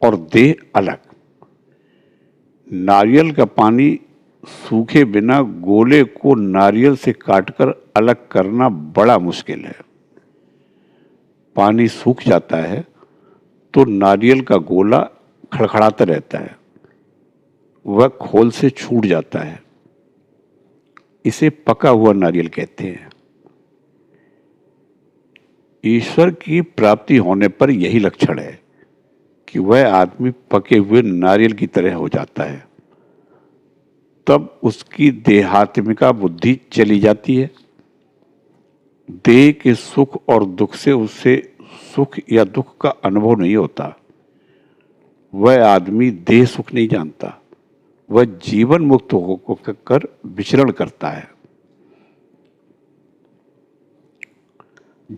और देह अलग। नारियल का पानी सूखे बिना गोले को नारियल से काटकर अलग करना बड़ा मुश्किल है। पानी सूख जाता है तो नारियल का गोला खड़खड़ाता रहता है, वह खोल से छूट जाता है। इसे पका हुआ नारियल कहते हैं। ईश्वर की प्राप्ति होने पर यही लक्षण है कि वह आदमी पके हुए नारियल की तरह हो जाता है। तब उसकी देहात्मिका बुद्धि चली जाती है। देह के सुख और दुख से उससे सुख या दुख का अनुभव नहीं होता। वह आदमी देह सुख नहीं जानता, वह जीवन मुक्त होकर विचरण करता है।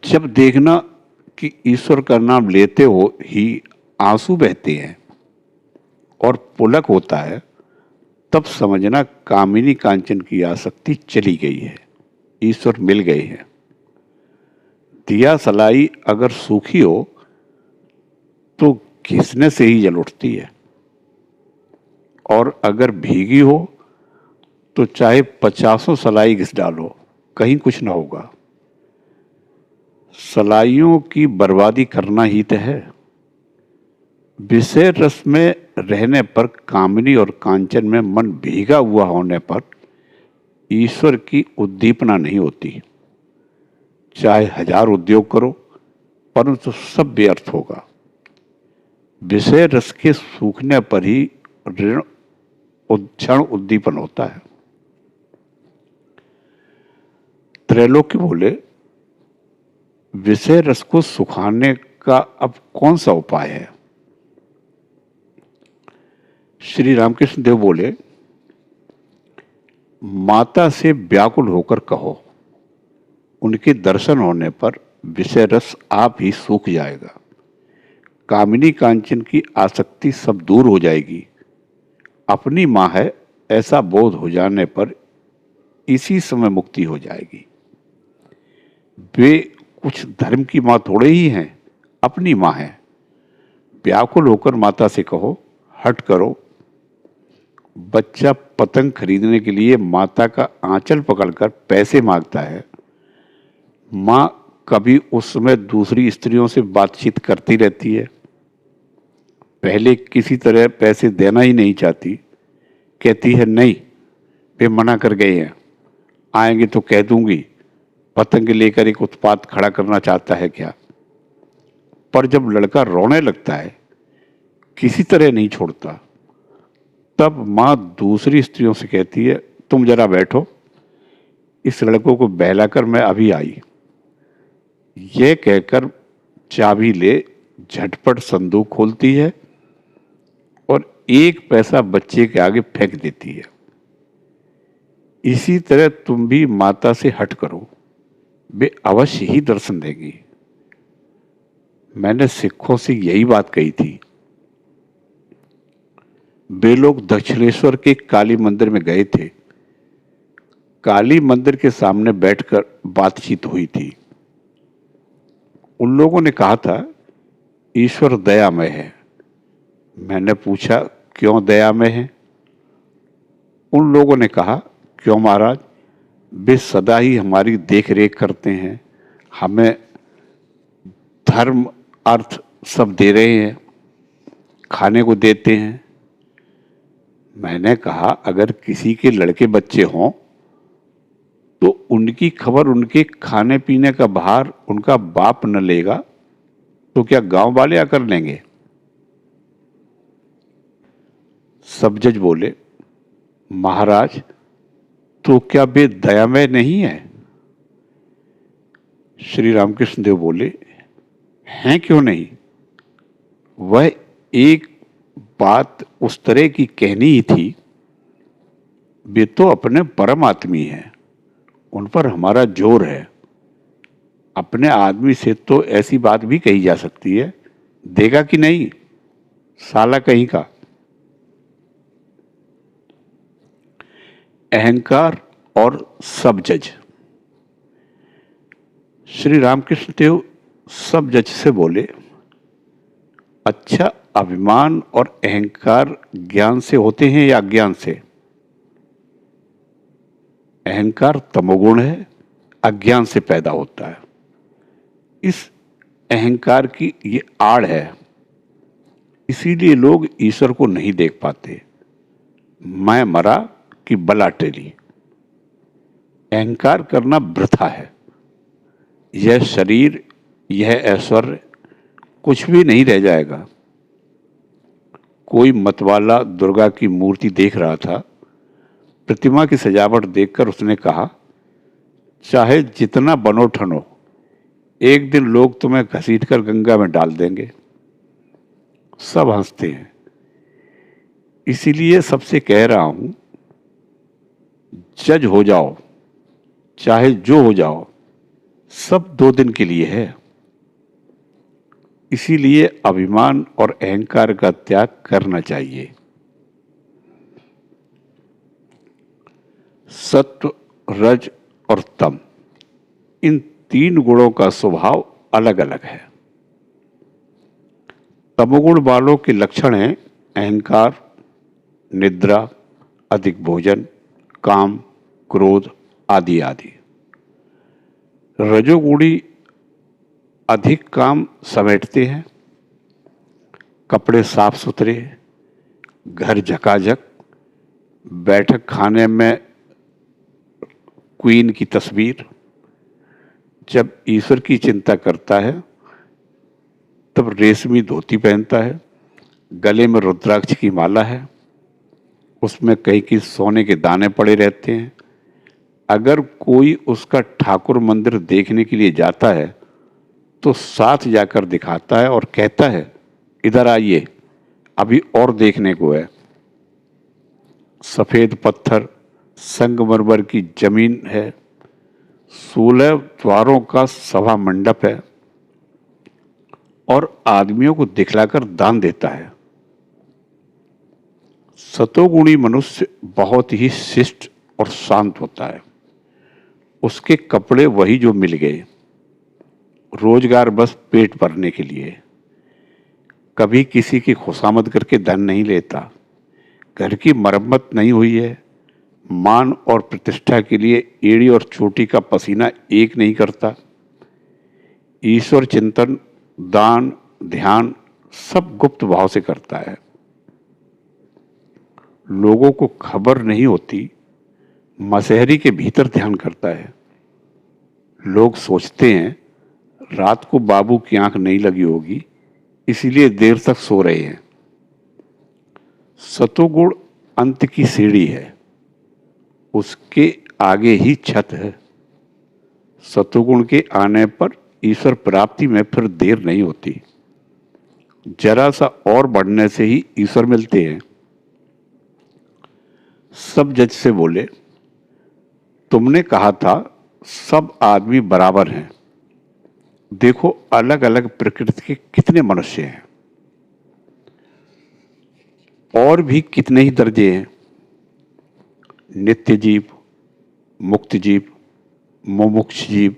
जब देखना कि ईश्वर का नाम लेते हो ही आंसू बहते हैं और पुलक होता है, तब समझना कामिनी कांचन की आसक्ति चली गई है, ईश्वर मिल गए हैं। दिया सलाई अगर सूखी हो तो घिसने से ही जल उठती है, और अगर भीगी हो तो चाहे 50 सलाई घिस डालो, कहीं कुछ ना होगा। सलाइयों की बर्बादी करना ही तो है। विषय रस में रहने पर, कामिनी और कांचन में मन भीगा हुआ होने पर ईश्वर की उद्दीपना नहीं होती। चाहे 1000 उद्योग करो, परंतु सब व्यर्थ होगा। विषय रस के सूखने पर ही ऋण क्षण उद्दीपन होता है। त्रैलोक्य बोले, विषय रस को सुखाने का अब कौन सा उपाय है। श्री रामकृष्ण देव बोले, माता से व्याकुल होकर कहो, उनके दर्शन होने पर विषय रस आप ही सूख जाएगा। कामिनी कांचन की आसक्ति सब दूर हो जाएगी। अपनी माँ है ऐसा बोध हो जाने पर इसी समय मुक्ति हो जाएगी। वे कुछ धर्म की माँ थोड़े ही हैं, अपनी माँ है। व्याकुल होकर माता से कहो, हट करो, बच्चा पतंग खरीदने के लिए माता का आंचल पकड़कर पैसे मांगता है, माँ कभी उस समय दूसरी स्त्रियों से बातचीत करती रहती है। पहले किसी तरह पैसे देना ही नहीं चाहती, कहती है नहीं, वे मना कर गए हैं, आएंगे तो कह दूंगी पतंग लेकर एक उत्पात खड़ा करना चाहता है क्या। पर जब लड़का रोने लगता है, किसी तरह नहीं छोड़ता, तब माँ दूसरी स्त्रियों से कहती है तुम जरा बैठो, इस लड़कों को बहलाकर मैं अभी आई। यह कहकर चाबी ले झटपट संदूक खोलती है और 1 पैसा बच्चे के आगे फेंक देती है। इसी तरह तुम भी माता से हट करो, वे अवश्य ही दर्शन देगी। मैंने सिखों से यही बात कही थी। वे लोग दक्षिणेश्वर के काली मंदिर में गए थे। काली मंदिर के सामने बैठकर बातचीत हुई थी। उन लोगों ने कहा था ईश्वर दयामय है। मैंने पूछा क्यों दयामय है? उन लोगों ने कहा क्यों महाराज, वे सदा ही हमारी देख रेख करते हैं, हमें धर्म अर्थ सब दे रहे हैं, खाने को देते हैं। मैंने कहा अगर किसी के लड़के बच्चे हों तो उनकी खबर उनके खाने पीने का भार उनका बाप न लेगा तो क्या गांव वाले आकर लेंगे? सब जज बोले महाराज तो क्या वे दयामय नहीं है? श्री रामकृष्ण देव बोले हैं क्यों नहीं, वह एक बात उस तरह की कहनी ही थी। वे तो अपने परम आत्मी हैं, उन पर हमारा जोर है। अपने आदमी से तो ऐसी बात भी कही जा सकती है, देगा कि नहीं साला कहीं का। अहंकार और सब जज। श्री रामकृष्ण देव सब जज से बोले अच्छा, अभिमान और अहंकार ज्ञान से होते हैं या अज्ञान से? अहंकार तमोगुण है, अज्ञान से पैदा होता है। इस अहंकार की ये आड़ है, इसीलिए लोग ईश्वर को नहीं देख पाते। मैं मरा कि बला टेली। अहंकार करना वृथा है। यह शरीर, यह ऐश्वर्य कुछ भी नहीं रह जाएगा। कोई मतवाला दुर्गा की मूर्ति देख रहा था। प्रतिमा की सजावट देखकर उसने कहा चाहे जितना बनो ठनो, एक दिन लोग तुम्हें घसीटकर गंगा में डाल देंगे। सब हंसते हैं। इसीलिए सबसे कह रहा हूं, जज हो जाओ, चाहे जो हो जाओ, सब 2 दिन के लिए है। इसीलिए अभिमान और अहंकार का त्याग करना चाहिए। सत्व, रज और तम, इन 3 गुणों का स्वभाव अलग अलग है। तमोगुण वालों के लक्षण हैं अहंकार, निद्रा, अधिक भोजन, काम, क्रोध आदि आदि। रजोगुणी अधिक काम समेटते हैं, कपड़े साफ सुथरे, घर झकाझक, बैठक खाने में क्वीन की तस्वीर। जब ईश्वर की चिंता करता है तब रेशमी धोती पहनता है, गले में रुद्राक्ष की माला है, उसमें कहीं की सोने के दाने पड़े रहते हैं। अगर कोई उसका ठाकुर मंदिर देखने के लिए जाता है तो साथ जाकर दिखाता है और कहता है इधर आइए, अभी और देखने को है। सफेद पत्थर, संगमरमर की जमीन है, 16 द्वारों का सभा मंडप है और आदमियों को दिखलाकर दान देता है। सतोगुणी मनुष्य बहुत ही शिष्ट और शांत होता है। उसके कपड़े वही जो मिल गए, रोजगार बस पेट भरने के लिए। कभी किसी की खुशामद करके धन नहीं लेता, घर की मरम्मत नहीं हुई है, मान और प्रतिष्ठा के लिए एड़ी और चोटी का पसीना एक नहीं करता। ईश्वर चिंतन, दान, ध्यान सब गुप्त भाव से करता है। लोगों को खबर नहीं होती, मसहरी के भीतर ध्यान करता है। लोग सोचते हैं रात को बाबू की आंख नहीं लगी होगी, इसीलिए देर तक सो रहे हैं। सतोगुण अंत की सीढ़ी है, उसके आगे ही छत है। सतोगुण के आने पर ईश्वर प्राप्ति में फिर देर नहीं होती। जरा सा और बढ़ने से ही ईश्वर मिलते हैं। सब जज से बोले, तुमने कहा था सब आदमी बराबर हैं, देखो अलग अलग प्रकृति के कितने मनुष्य हैं, और भी कितने ही दर्जे हैं। नित्य जीव, मुक्त जीव, मुमुक्ष जीव,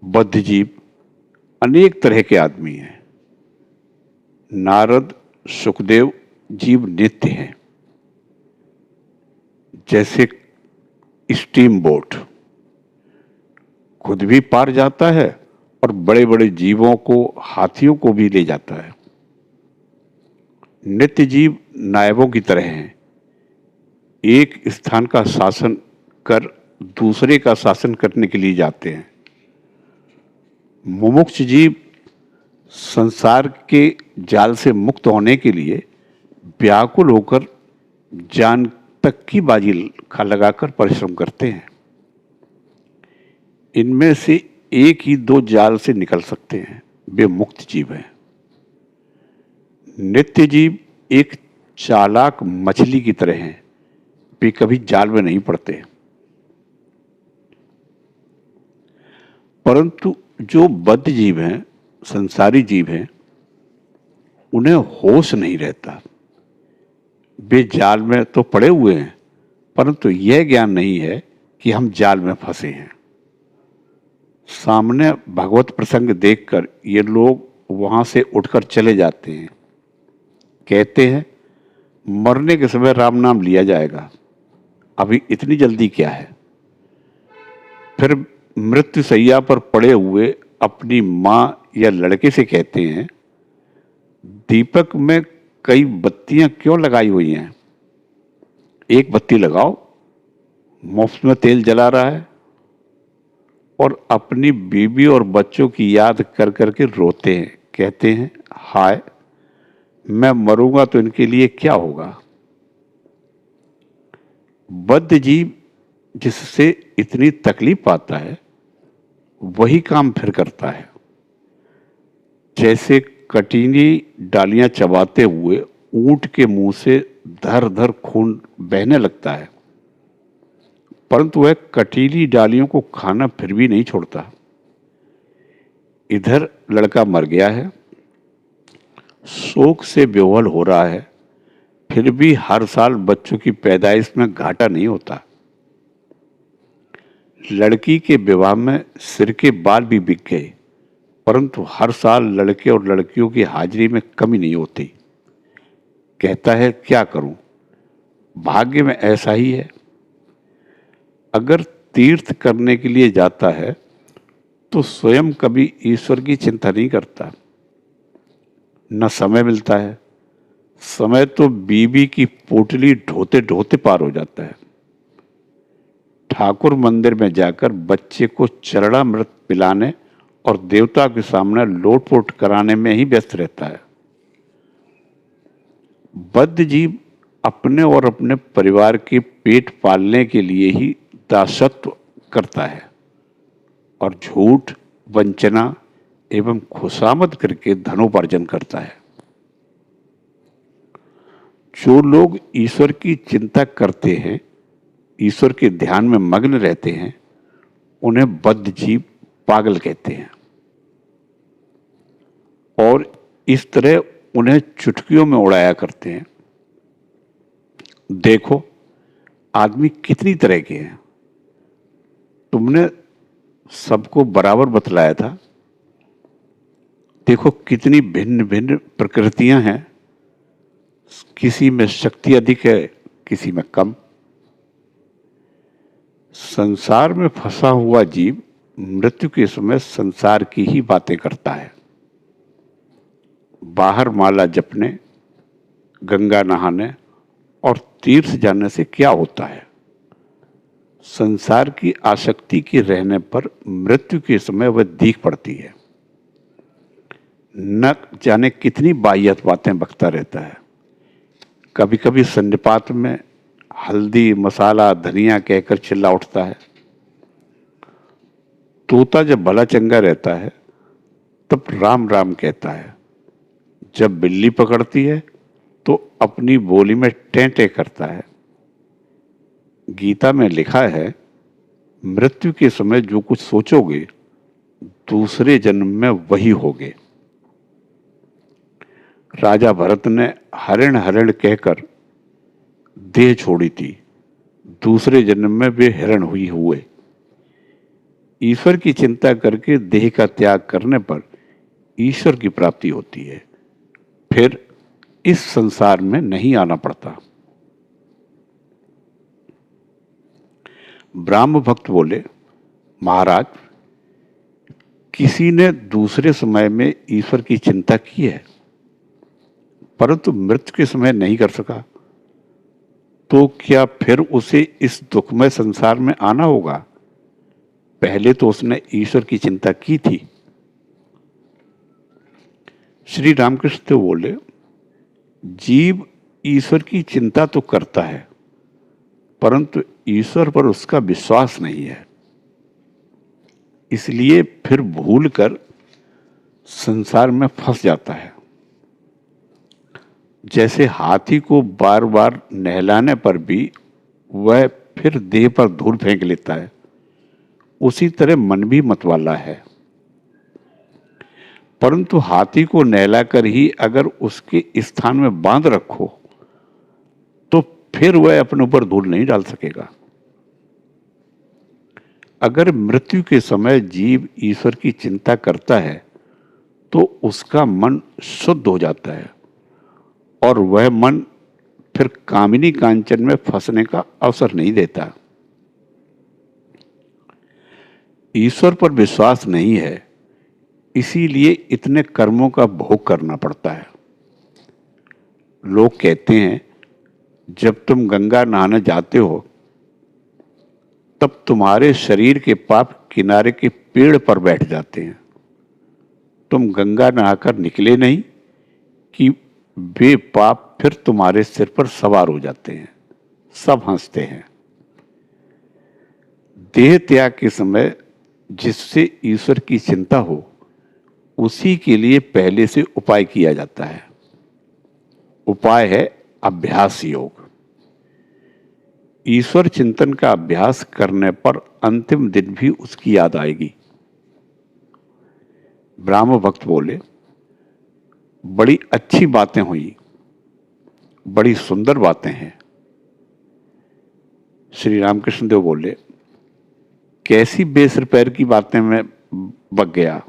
बद्ध जीव, अनेक तरह के आदमी हैं। नारद, सुखदेव जीव नित्य हैं, जैसे स्टीम बोट खुद भी पार जाता है और बड़े बड़े जीवों को, हाथियों को भी ले जाता है। नित्य जीव नायबों की तरह हैं, एक स्थान का शासन कर दूसरे का शासन करने के लिए जाते हैं। मुमुक्ष जीव संसार के जाल से मुक्त होने के लिए व्याकुल होकर जान तक की बाजी लगाकर परिश्रम करते हैं। इनमें से एक ही दो जाल से निकल सकते हैं, वे मुक्त जीव हैं। नित्य जीव एक चालाक मछली की तरह हैं, वे कभी जाल में नहीं पड़ते। परंतु जो बद्ध जीव हैं, संसारी जीव हैं, उन्हें होश नहीं रहता। वे जाल में तो पड़े हुए हैं, परंतु यह ज्ञान नहीं है कि हम जाल में फंसे हैं। सामने भगवत प्रसंग देखकर ये लोग वहां से उठकर चले जाते हैं। कहते हैं मरने के समय राम नाम लिया जाएगा, अभी इतनी जल्दी क्या है। फिर मृत्यु शैया पर पड़े हुए अपनी मां या लड़के से कहते हैं, दीपक में कई बत्तियां क्यों लगाई हुई हैं, एक बत्ती लगाओ, मुफ्त में तेल जला रहा है। और अपनी बीवी और बच्चों की याद कर करके रोते हैं, कहते हैं हाय मैं मरूंगा तो इनके लिए क्या होगा। बद्ध जीव जिससे इतनी तकलीफ पाता है, वही काम फिर करता है। जैसे कटीली डालियां चबाते हुए ऊंट के मुंह से धर धर खून बहने लगता है, परंतु वह कटीली डालियों को खाना फिर भी नहीं छोड़ता। इधर लड़का मर गया है, शोक से बेवल हो रहा है, फिर भी हर साल बच्चों की पैदाइश में घाटा नहीं होता। लड़की के विवाह में सिर के बाल भी बिक गए, परंतु हर साल लड़के और लड़कियों की हाजिरी में कमी नहीं होती। कहता है क्या करूं, भाग्य में ऐसा ही है। अगर तीर्थ करने के लिए जाता है तो स्वयं कभी ईश्वर की चिंता नहीं करता। न समय मिलता है, समय तो बीबी की पोटली ढोते ढोते पार हो जाता है। ठाकुर मंदिर में जाकर बच्चे को चरणामृत पिलाने और देवता के सामने लोटपोट कराने में ही व्यस्त रहता है। बद्ध जीव अपने और अपने परिवार के पेट पालने के लिए ही दासत्व करता है और झूठ, वंचना एवं खुशामद करके धनोपार्जन करता है। जो लोग ईश्वर की चिंता करते हैं, ईश्वर के ध्यान में मग्न रहते हैं, उन्हें बद्ध जीव पागल कहते हैं और इस तरह उन्हें चुटकियों में उड़ाया करते हैं। देखो आदमी कितनी तरह के हैं, तुमने सबको बराबर बतलाया था। देखो कितनी भिन्न भिन्न प्रकृतियां हैं, किसी में शक्ति अधिक है, किसी में कम। संसार में फंसा हुआ जीव मृत्यु के समय संसार की ही बातें करता है। बाहर माला जपने, गंगा नहाने और तीर्थ जाने से क्या होता है? संसार की आसक्ति के रहने पर मृत्यु के समय वह दीख पड़ती है। न जाने कितनी बाह्यत बातें बकता रहता है। कभी कभी सन्निपात में हल्दी, मसाला, धनिया कहकर चिल्ला उठता है। तोता जब भला चंगा रहता है तब राम राम कहता है। जब बिल्ली पकड़ती है तो अपनी बोली में टें-टें करता है। गीता में लिखा है, मृत्यु के समय जो कुछ सोचोगे दूसरे जन्म में वही होगे। राजा भरत ने हरिण हरिण कहकर देह छोड़ी थी, दूसरे जन्म में वे हिरण हुए। ईश्वर की चिंता करके देह का त्याग करने पर ईश्वर की प्राप्ति होती है, फिर इस संसार में नहीं आना पड़ता। ब्राह्म भक्त बोले, महाराज, किसी ने दूसरे समय में ईश्वर की चिंता की है परंतु मृत्यु के समय नहीं कर सका, तो क्या फिर उसे इस दुखमय संसार में आना होगा? पहले तो उसने ईश्वर की चिंता की थी। श्री रामकृष्ण तो बोले, जीव ईश्वर की चिंता तो करता है परंतु ईश्वर पर उसका विश्वास नहीं है, इसलिए फिर भूल कर संसार में फंस जाता है। जैसे हाथी को बार बार नहलाने पर भी वह फिर देह पर धूल फेंक लेता है, उसी तरह मन भी मतवाला है। परंतु हाथी को नहलाकर ही अगर उसके स्थान में बांध रखो तो फिर वह अपने ऊपर धूल नहीं डाल सकेगा। अगर मृत्यु के समय जीव ईश्वर की चिंता करता है तो उसका मन शुद्ध हो जाता है और वह मन फिर कामिनी कांचन में फंसने का अवसर नहीं देता। ईश्वर पर विश्वास नहीं है, इसीलिए इतने कर्मों का भोग करना पड़ता है। लोग कहते हैं, जब तुम गंगा नहाने जाते हो तब तुम्हारे शरीर के पाप किनारे के पेड़ पर बैठ जाते हैं। तुम गंगा नहाकर निकले नहीं कि वे पाप फिर तुम्हारे सिर पर सवार हो जाते हैं। सब हंसते हैं। देह त्याग के समय जिससे ईश्वर की चिंता हो उसी के लिए पहले से उपाय किया जाता है। उपाय है अभ्यास योग। ईश्वर चिंतन का अभ्यास करने पर अंतिम दिन भी उसकी याद आएगी। ब्राह्म भक्त बोले, बड़ी अच्छी बातें हुई, बड़ी सुंदर बातें हैं। श्री रामकृष्ण देव बोले, कैसी बेसिर पैर की बातें मैं बक गया,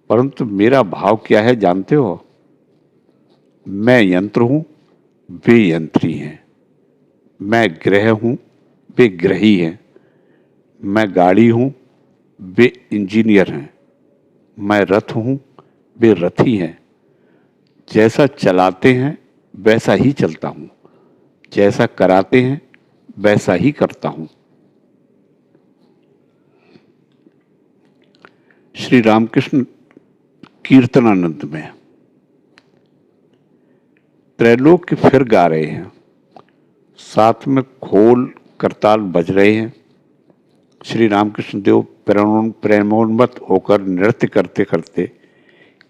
परंतु मेरा भाव क्या है जानते हो? मैं यंत्र हूं, वे यंत्री हैं। मैं ग्रह हूं, वे ग्रही हैं। मैं गाड़ी हूं, वे इंजीनियर हैं। मैं रथ हूं, वे रथी हैं। जैसा चलाते हैं वैसा ही चलता हूं, जैसा कराते हैं वैसा ही करता हूं। श्री रामकृष्ण कीर्तनानंद में त्रैलोक्य फिर गा रहे हैं, साथ में खोल करताल बज रहे हैं। श्री रामकृष्ण देव प्रेमोन्मत्त होकर नृत्य करते करते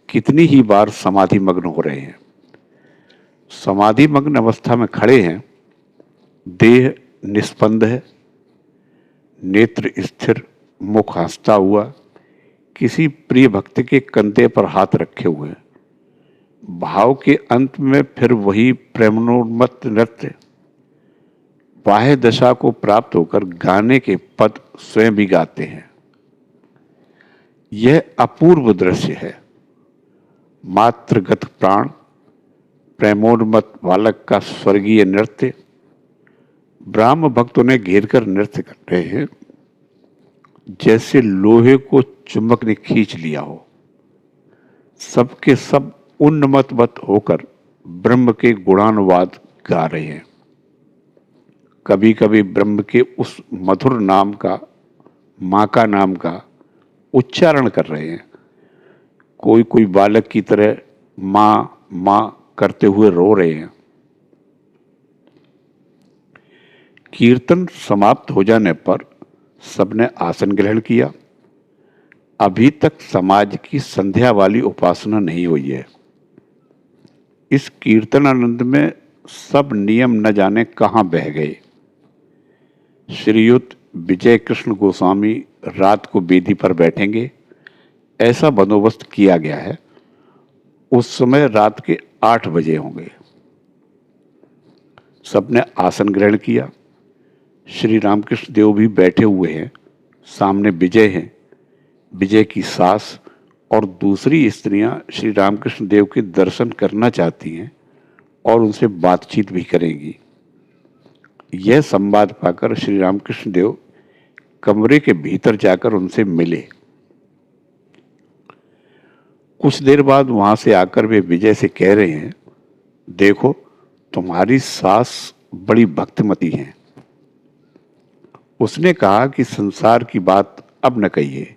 कितनी ही बार समाधि मग्न हो रहे हैं। समाधि मग्न अवस्था में खड़े हैं, देह निस्पंद है, नेत्र स्थिर, मुख हंसता हुआ, किसी प्रिय भक्त के कंधे पर हाथ रखे हुए। भाव के अंत में फिर वही प्रेमोन्मत्त नृत्य। बाह्य दशा को प्राप्त होकर गाने के पद स्वयं भी गाते हैं। यह अपूर्व दृश्य है। मात्रगत प्राण प्रेमोन्मत्त बालक का स्वर्गीय नृत्य। ब्राह्म भक्त उन्हें घेर कर नृत्य कर रहे हैं, जैसे लोहे को चुंबक ने खींच लिया हो। सबके सब उन्मत्त होकर ब्रह्म के गुणानुवाद गा रहे हैं। कभी कभी ब्रह्म के उस मधुर नाम का, माँ का नाम का उच्चारण कर रहे हैं। कोई कोई बालक की तरह माँ माँ करते हुए रो रहे हैं। कीर्तन समाप्त हो जाने पर सबने आसन ग्रहण किया। अभी तक समाज की संध्या वाली उपासना नहीं हुई है। इस कीर्तन आनंद में सब नियम न जाने कहाँ बह गए। श्रीयुत विजय कृष्ण गोस्वामी रात को बेदी पर बैठेंगे, ऐसा बंदोबस्त किया गया है। उस समय रात के 8 बजे होंगे। सबने आसन ग्रहण किया। श्री रामकृष्ण देव भी बैठे हुए हैं। सामने विजय हैं, विजय की सास और दूसरी स्त्रियां श्री रामकृष्ण देव के दर्शन करना चाहती हैं और उनसे बातचीत भी करेंगी। यह संवाद पाकर श्री रामकृष्ण देव कमरे के भीतर जाकर उनसे मिले। कुछ देर बाद वहां से आकर वे विजय से कह रहे हैं, देखो तुम्हारी सास बड़ी भक्तिमती हैं। उसने कहा कि संसार की बात अब न कहिए,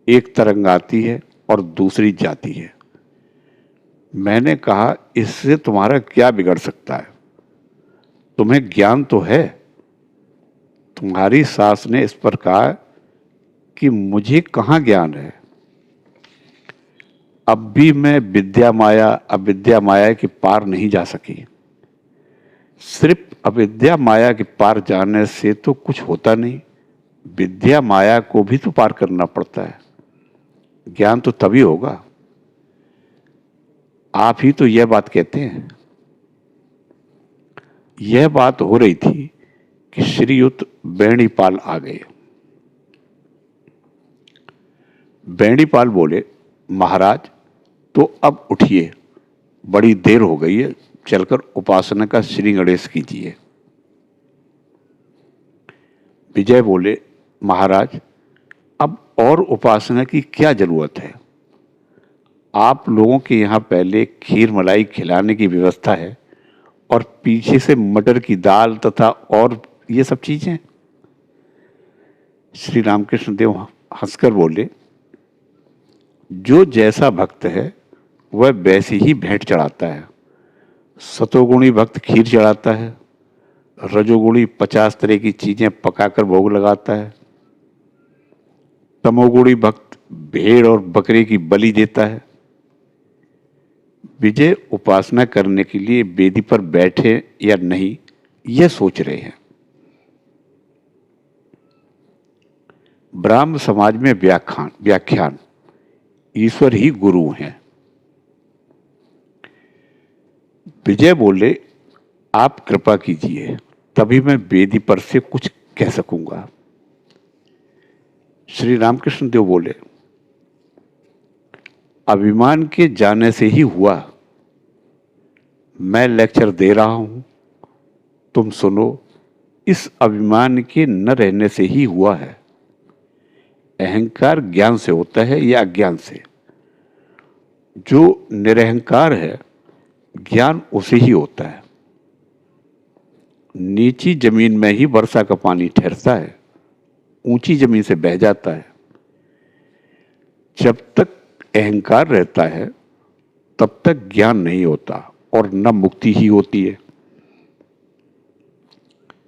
एक तरंग आती है और दूसरी जाती है। मैंने कहा इससे तुम्हारा क्या बिगड़ सकता है, तुम्हें ज्ञान तो है। तुम्हारी सास ने इस पर कहा कि मुझे कहाँ ज्ञान है। अब भी मैं विद्या माया अविद्या माया के पार नहीं जा सकी। सिर्फ अविद्या माया के पार जाने से तो कुछ होता नहीं, विद्या माया को भी तो पार करना पड़ता है। ज्ञान तो तभी होगा। आप ही तो यह बात कहते हैं। यह बात हो रही थी कि श्रीयुत बेणीपाल आ गए। बेणीपाल बोले, महाराज तो अब उठिए, बड़ी देर हो गई है, चलकर उपासना का श्री गणेश कीजिए। विजय बोले, महाराज अब और उपासना की क्या जरूरत है। आप लोगों के यहाँ पहले खीर मलाई खिलाने की व्यवस्था है और पीछे से मटर की दाल तथा और ये सब चीजें। श्री रामकृष्ण देव हंसकर बोले, जो जैसा भक्त है वह वैसे ही भेंट चढ़ाता है। सतोगुणी भक्त खीर चढ़ाता है, रजोगुणी 50 तरह की चीजें पकाकर भोग लगाता है, तमोगुणी भक्त भेड़ और बकरे की बलि देता है। विजय उपासना करने के लिए वेदी पर बैठे या नहीं, यह सोच रहे हैं। ब्राह्म समाज में व्याख्यान ईश्वर ही गुरु हैं। विजय बोले, आप कृपा कीजिए, तभी मैं वेदी पर से कुछ कह सकूंगा। श्री रामकृष्ण देव बोले, अभिमान के जाने से ही हुआ। मैं लेक्चर दे रहा हूं, तुम सुनो। इस अभिमान के न रहने से ही हुआ है। अहंकार ज्ञान से होता है या अज्ञान से। जो निरहंकार है, ज्ञान उसे ही होता है। नीची जमीन में ही वर्षा का पानी ठहरता है, ऊंची जमीन से बह जाता है। जब तक अहंकार रहता है तब तक ज्ञान नहीं होता और न मुक्ति ही होती है।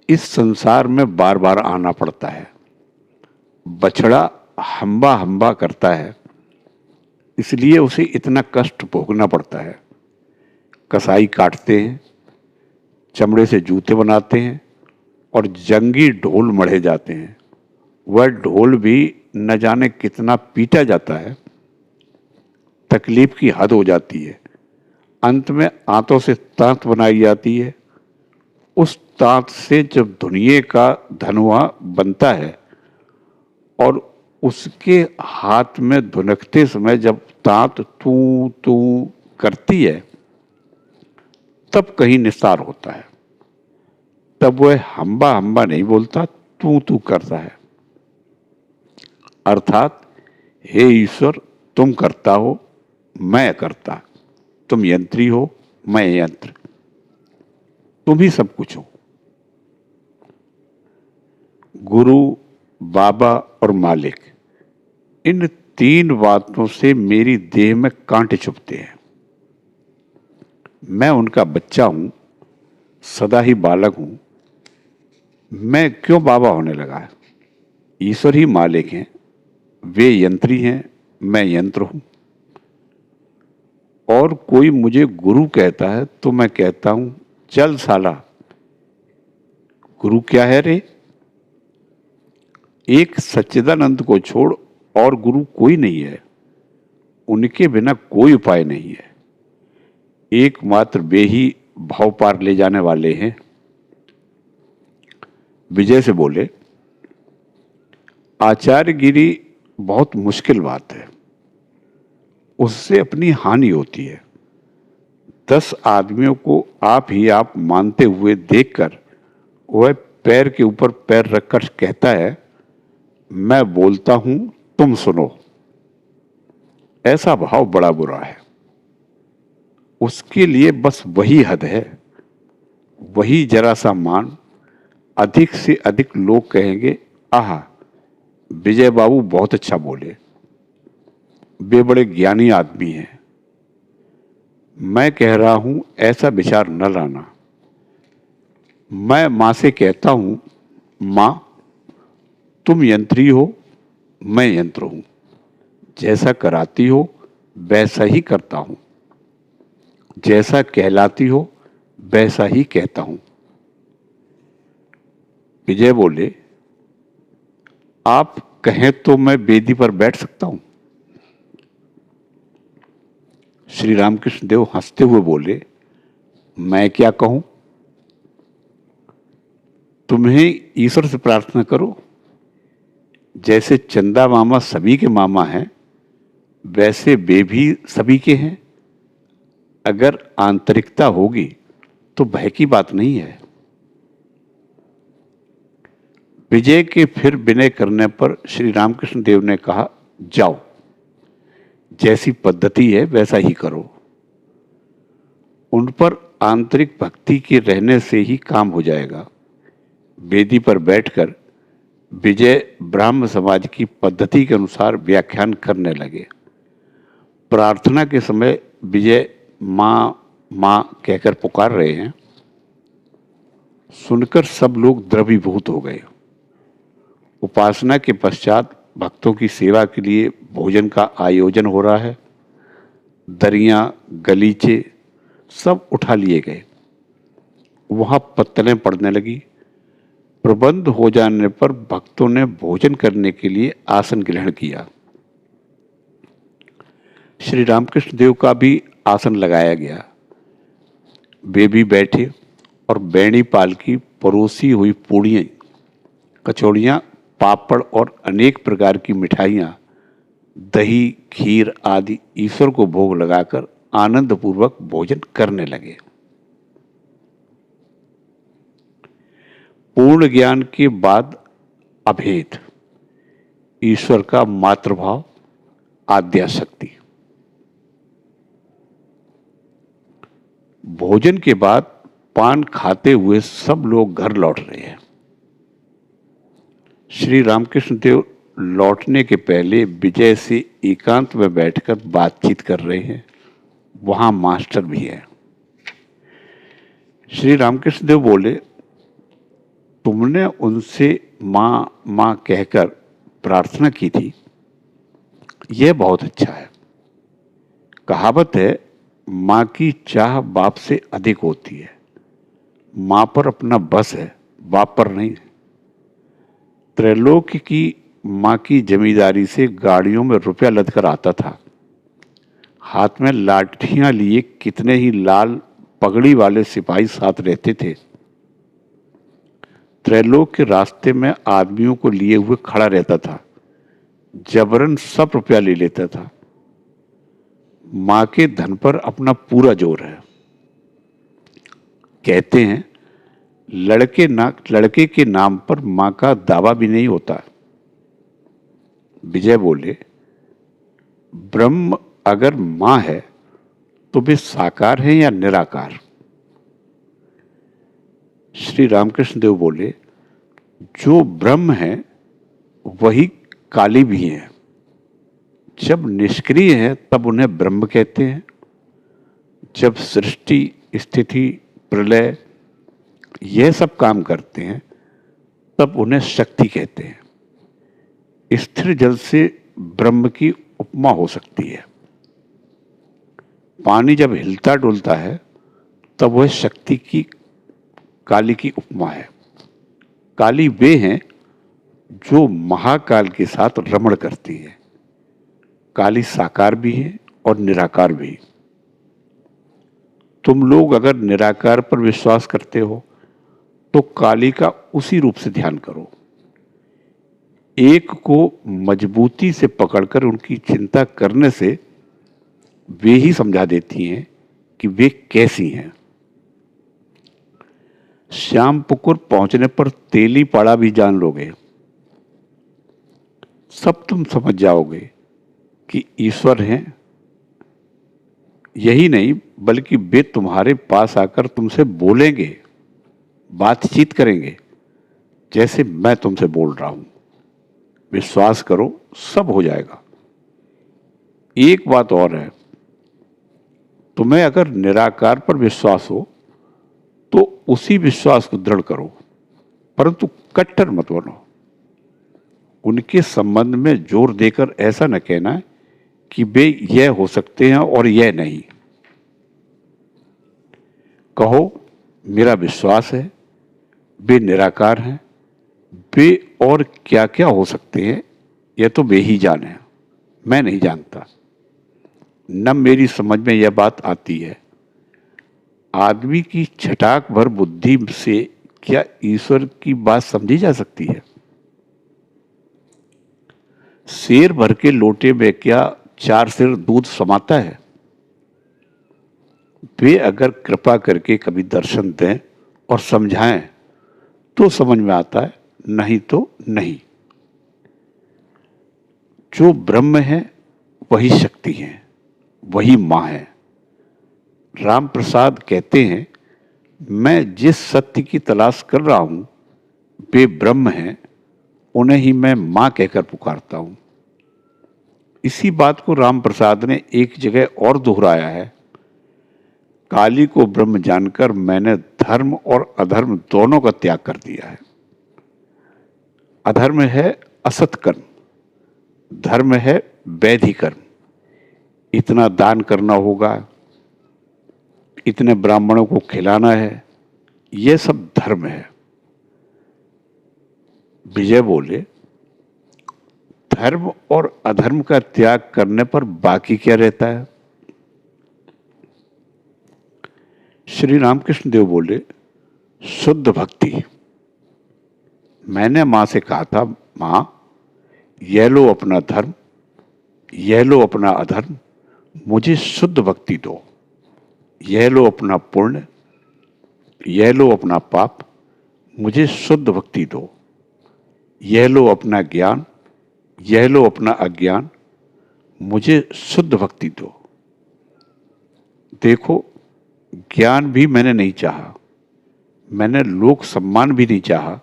इस संसार में बार बार आना पड़ता है। बछड़ा हम्बा हम्बा करता है, इसलिए उसे इतना कष्ट भोगना पड़ता है। कसाई काटते हैं, चमड़े से जूते बनाते हैं और जंगी ढोल मढ़े जाते हैं। वह ढोल भी न जाने कितना पीटा जाता है, तकलीफ की हद हो जाती है। अंत में आंतों से तांत बनाई जाती है। उस तांत से जब धुनिये का धनुआ बनता है और उसके हाथ में धुनकते समय जब तांत तू तू करती है, तब कहीं निस्तार होता है। तब वह हम्बा हम्बा नहीं बोलता, तू तू करता है। अर्थात हे ईश्वर, तुम करता हो, मैं करता। तुम यंत्री हो, मैं यंत्र। तुम ही सब कुछ हो। गुरु, बाबा और मालिक, इन तीन बातों से मेरी देह में कांटे चुभते हैं। मैं उनका बच्चा हूं, सदा ही बालक हूं। मैं क्यों बाबा होने लगा है? ईश्वर ही मालिक हैं, वे यंत्री हैं, मैं यंत्र हूं। और कोई मुझे गुरु कहता है तो मैं कहता हूं, चल साला, गुरु क्या है रे? एक सच्चिदानंद को छोड़ और गुरु कोई नहीं है। उनके बिना कोई उपाय नहीं है। एकमात्र वे ही भाव पार ले जाने वाले हैं। विजय से बोले, आचार्यगिरी बहुत मुश्किल बात है, उससे अपनी हानि होती है। 10 आदमियों को आप ही आप मानते हुए देखकर वह पैर के ऊपर पैर रखकर कहता है, मैं बोलता हूं, तुम सुनो। ऐसा भाव बड़ा बुरा है। उसके लिए बस वही हद है, वही जरा सा मान। अधिक से अधिक लोग कहेंगे, आहा, विजय बाबू बहुत अच्छा बोले, वे बड़े ज्ञानी आदमी हैं। मैं कह रहा हूं, ऐसा विचार न लाना। मैं मां से कहता हूं, मां, तुम यंत्री हो, मैं यंत्र हूं। जैसा कराती हो वैसा ही करता हूं, जैसा कहलाती हो वैसा ही कहता हूं। विजय बोले, आप कहें तो मैं वेदी पर बैठ सकता हूं। श्री रामकृष्ण देव हंसते हुए बोले, मैं क्या कहूं? तुम्हें ईश्वर से प्रार्थना करो। जैसे चंदा मामा सभी के मामा हैं, वैसे वे भी सभी के हैं। अगर आंतरिकता होगी तो भय की बात नहीं है। विजय के फिर विनय करने पर श्री रामकृष्ण देव ने कहा, जाओ, जैसी पद्धति है वैसा ही करो। उन पर आंतरिक भक्ति के रहने से ही काम हो जाएगा। वेदी पर बैठकर विजय ब्राह्म समाज की पद्धति के अनुसार व्याख्यान करने लगे। प्रार्थना के समय विजय मां मां कहकर पुकार रहे हैं। सुनकर सब लोग द्रवीभूत हो गए। उपासना के पश्चात भक्तों की सेवा के लिए भोजन का आयोजन हो रहा है। दरियां, गलीचे सब उठा लिए गए। वहां पत्तलें पड़ने लगी। प्रबंध हो जाने पर भक्तों ने भोजन करने के लिए आसन ग्रहण किया। श्री रामकृष्ण देव का भी आसन लगाया गया। वे भी बैठे और बैणी पाल की परोसी हुई पूड़ियाँ, कचौड़ियाँ, पापड़ और अनेक प्रकार की मिठाइयाँ, दही, खीर आदि ईश्वर को भोग लगाकर आनंद पूर्वक भोजन करने लगे। पूर्ण ज्ञान के बाद अभेद, ईश्वर का मातृभाव, आद्याशक्ति। भोजन के बाद पान खाते हुए सब लोग घर लौट रहे हैं। श्री रामकृष्ण देव लौटने के पहले विजय से एकांत में बैठकर बातचीत कर रहे हैं। वहां मास्टर भी है। श्री रामकृष्ण देव बोले, तुमने उनसे मां मां कहकर प्रार्थना की थी, यह बहुत अच्छा है। कहावत है, मां की चाह बाप से अधिक होती है। मां पर अपना बस है, बाप पर नहीं। त्रैलोक्य की मां की जमींदारी से गाड़ियों में रुपया लदकर आता था। हाथ में लाठियां लिए कितने ही लाल पगड़ी वाले सिपाही साथ रहते थे। त्रैलोक के रास्ते में आदमियों को लिए हुए खड़ा रहता था। जबरन सब रुपया ले लेता था। मां के धन पर अपना पूरा जोर है। कहते हैं लड़के के नाम पर मां का दावा भी नहीं होता। विजय बोले, ब्रह्म अगर मां है तो वे साकार है या निराकार? श्री रामकृष्ण देव बोले, जो ब्रह्म है वही काली भी है। जब निष्क्रिय है तब उन्हें ब्रह्म कहते हैं, जब सृष्टि स्थिति प्रलय यह सब काम करते हैं तब उन्हें शक्ति कहते हैं। स्थिर जल से ब्रह्म की उपमा हो सकती है। पानी जब हिलता डुलता है तब वह शक्ति की काली की उपमा है। काली वे हैं जो महाकाल के साथ रमण करती है। काली साकार भी है और निराकार भी। तुम लोग अगर निराकार पर विश्वास करते हो तो काली का उसी रूप से ध्यान करो। एक को मजबूती से पकड़कर उनकी चिंता करने से वे ही समझा देती हैं कि वे कैसी हैं। श्यामपुकुर पहुंचने पर तेली पाड़ा भी जान लोगे, सब तुम समझ जाओगे कि ईश्वर हैं। यही नहीं बल्कि वे तुम्हारे पास आकर तुमसे बोलेंगे, बातचीत करेंगे जैसे मैं तुमसे बोल रहा हूं। विश्वास करो, सब हो जाएगा। एक बात और है, तुम्हें अगर निराकार पर विश्वास हो तो उसी विश्वास को दृढ़ करो, परंतु कट्टर मत बनो। उनके संबंध में जोर देकर ऐसा न कहना कि वे यह हो सकते हैं और यह नहीं। कहो, मेरा विश्वास है वे निराकार हैं, वे और क्या क्या हो सकते हैं यह तो वे ही जाने, मैं नहीं जानता। न मेरी समझ में यह बात आती है। आदमी की छटाक भर बुद्धि से क्या ईश्वर की बात समझी जा सकती है? शेर भर के लोटे में क्या 4 सेर दूध समाता है? वे अगर कृपा करके कभी दर्शन दें और समझाएं तो समझ में आता है, नहीं तो नहीं। जो ब्रह्म है वही शक्ति है, वही मां है। राम प्रसाद कहते हैं, मैं जिस सत्य की तलाश कर रहा हूं वे ब्रह्म हैं, उन्हें ही मैं मां कहकर पुकारता हूं। इसी बात को राम प्रसाद ने एक जगह और दोहराया है, काली को ब्रह्म जानकर मैंने धर्म और अधर्म दोनों का त्याग कर दिया है। अधर्म है असत कर्म, धर्म है वैधि कर्म। इतना दान करना होगा, इतने ब्राह्मणों को खिलाना है, यह सब धर्म है। विजय बोले, धर्म और अधर्म का त्याग करने पर बाकी क्या रहता है? श्री रामकृष्ण देव बोले, शुद्ध भक्ति। मैंने मां से कहा था, मां यह लो अपना धर्म, यह लो अपना अधर्म, मुझे शुद्ध भक्ति दो। यह लो अपना पुण्य, यह लो अपना पाप, मुझे शुद्ध भक्ति दो। यह लो अपना ज्ञान, यह लो अपना अज्ञान, मुझे शुद्ध भक्ति दो। देखो, ज्ञान भी मैंने नहीं चाहा, मैंने लोक सम्मान भी नहीं चाहा।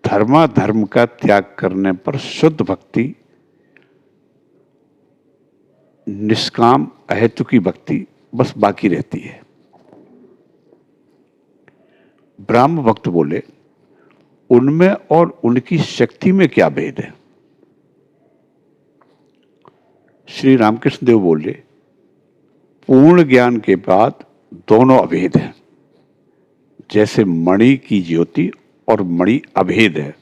धर्माधर्म का त्याग करने पर शुद्ध भक्ति, निष्काम अहेतु की भक्ति बस बाकी रहती है। ब्राह्म भक्त बोले, उनमें और उनकी शक्ति में क्या भेद है? श्री रामकृष्ण देव बोले, पूर्ण ज्ञान के बाद दोनों अभेद हैं। जैसे मणि की ज्योति और मणि अभेद है।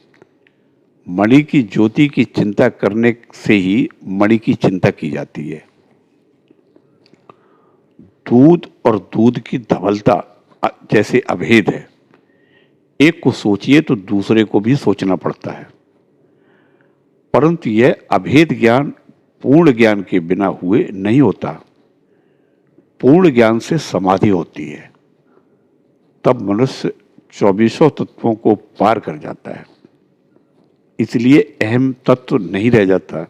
मणि की ज्योति की चिंता करने से ही मणि की चिंता की जाती है। दूध और दूध की धवलता जैसे अभेद है। एक को सोचिए तो दूसरे को भी सोचना पड़ता है, परंतु यह अभेद ज्ञान पूर्ण ज्ञान के बिना हुए नहीं होता। पूर्ण ज्ञान से समाधि होती है। तब मनुष्य 24 तत्वों को पार कर जाता है। इसलिए अहम तत्व नहीं रह जाता।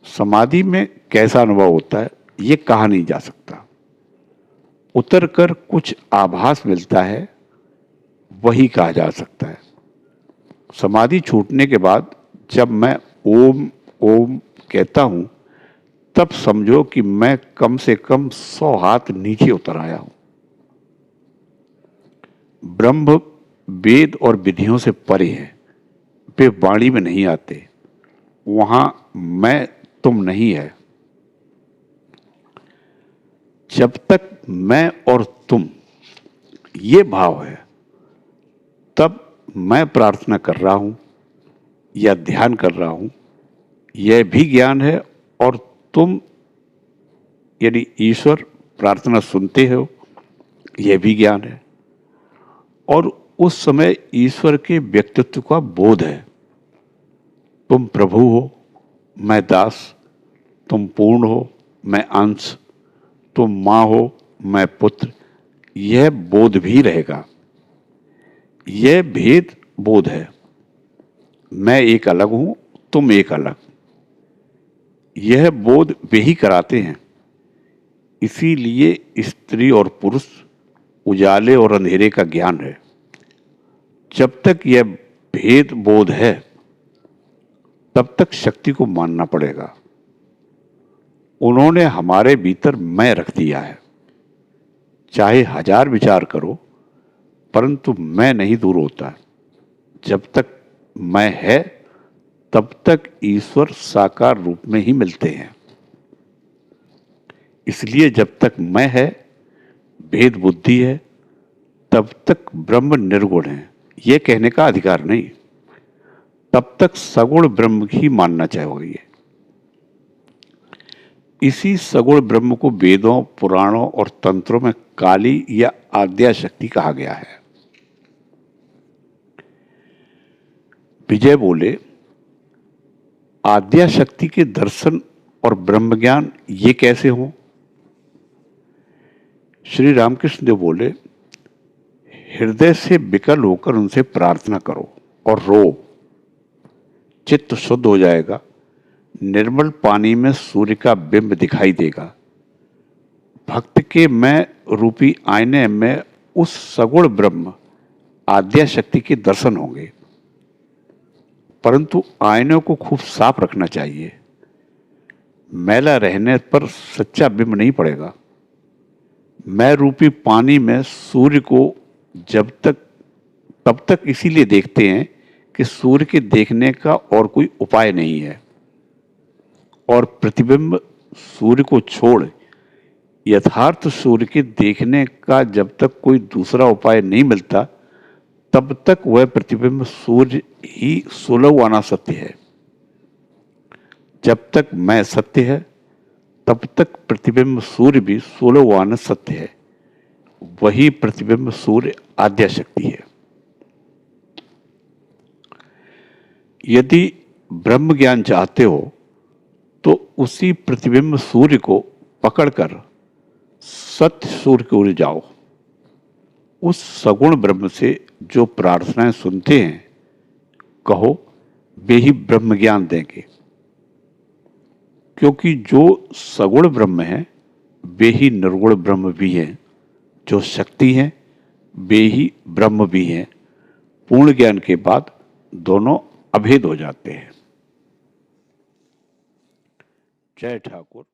समाधि में कैसा अनुभव होता है ये कहा नहीं जा सकता। उतर कर कुछ आभास मिलता है, वही कहा जा सकता है। समाधि छूटने के बाद जब मैं ओम ओम कहता हूं, तब समझो कि मैं कम से कम 100 हाथ नीचे उतर आया हूं। ब्रह्म वेद और विधियों से परे है, वे वाणी में नहीं आते। वहां मैं तुम नहीं है। जब तक मैं और तुम ये भाव है, तब मैं प्रार्थना कर रहा हूं या ध्यान कर रहा हूं, यह भी ज्ञान है। और तुम यदि ईश्वर प्रार्थना सुनते हो, यह भी ज्ञान है। और उस समय ईश्वर के व्यक्तित्व का बोध है। तुम प्रभु हो, मैं दास। तुम पूर्ण हो, मैं अंश। तुम माँ हो, मैं पुत्र। यह बोध भी रहेगा। यह भेद बोध है। मैं एक अलग हूं, तुम एक अलग। यह बोध वे ही कराते हैं। इसीलिए स्त्री और पुरुष, उजाले और अंधेरे का ज्ञान है। जब तक यह भेद बोध है, तब तक शक्ति को मानना पड़ेगा। उन्होंने हमारे भीतर मैं रख दिया है। चाहे 1000 विचार करो, परंतु मैं नहीं दूर होता। जब तक मैं है, तब तक ईश्वर साकार रूप में ही मिलते हैं। इसलिए जब तक मैं है, भेद बुद्धि है, तब तक ब्रह्म निर्गुण है, यह कहने का अधिकार नहीं। तब तक सगुण ब्रह्म ही मानना चाहिए। इसी सगुण ब्रह्म को वेदों, पुराणों और तंत्रों में काली या आद्या शक्ति कहा गया है। विजय बोले, आद्या शक्ति के दर्शन और ब्रह्म ज्ञान ये कैसे हों? श्री रामकृष्ण देव बोले, हृदय से विकल होकर उनसे प्रार्थना करो और रो। चित्त शुद्ध हो जाएगा। निर्मल पानी में सूर्य का बिंब दिखाई देगा। भक्त के मैं रूपी आईने में उस सगुण ब्रह्म आद्या शक्ति के दर्शन होंगे। परंतु आईने को खूब साफ रखना चाहिए। मैला रहने पर सच्चा बिंब नहीं पड़ेगा। मैं रूपी पानी में सूर्य को तब तक इसीलिए देखते हैं कि सूर्य के देखने का और कोई उपाय नहीं है। और प्रतिबिंब सूर्य को छोड़ यथार्थ सूर्य के देखने का जब तक कोई दूसरा उपाय नहीं मिलता, तब तक वह प्रतिबिंब सूर्य ही सुलभ सत्य है। जब तक मैं सत्य है, तब तक प्रतिबिंब सूर्य भी सुलभ सत्य है। वही प्रतिबिंब सूर्य आद्या शक्ति है। यदि ब्रह्म ज्ञान चाहते हो, तो उसी प्रतिबिंब सूर्य को पकड़कर सत्य सूर्य की ओर जाओ। उस सगुण ब्रह्म से जो प्रार्थनाएं सुनते हैं, कहो वे ही ब्रह्म ज्ञान देंगे। क्योंकि जो सगुण ब्रह्म है, वे ही निर्गुण ब्रह्म भी हैं। जो शक्ति है, वे ही ब्रह्म भी हैं। पूर्ण ज्ञान के बाद दोनों अभेद हो जाते हैं। जय ठाकुर।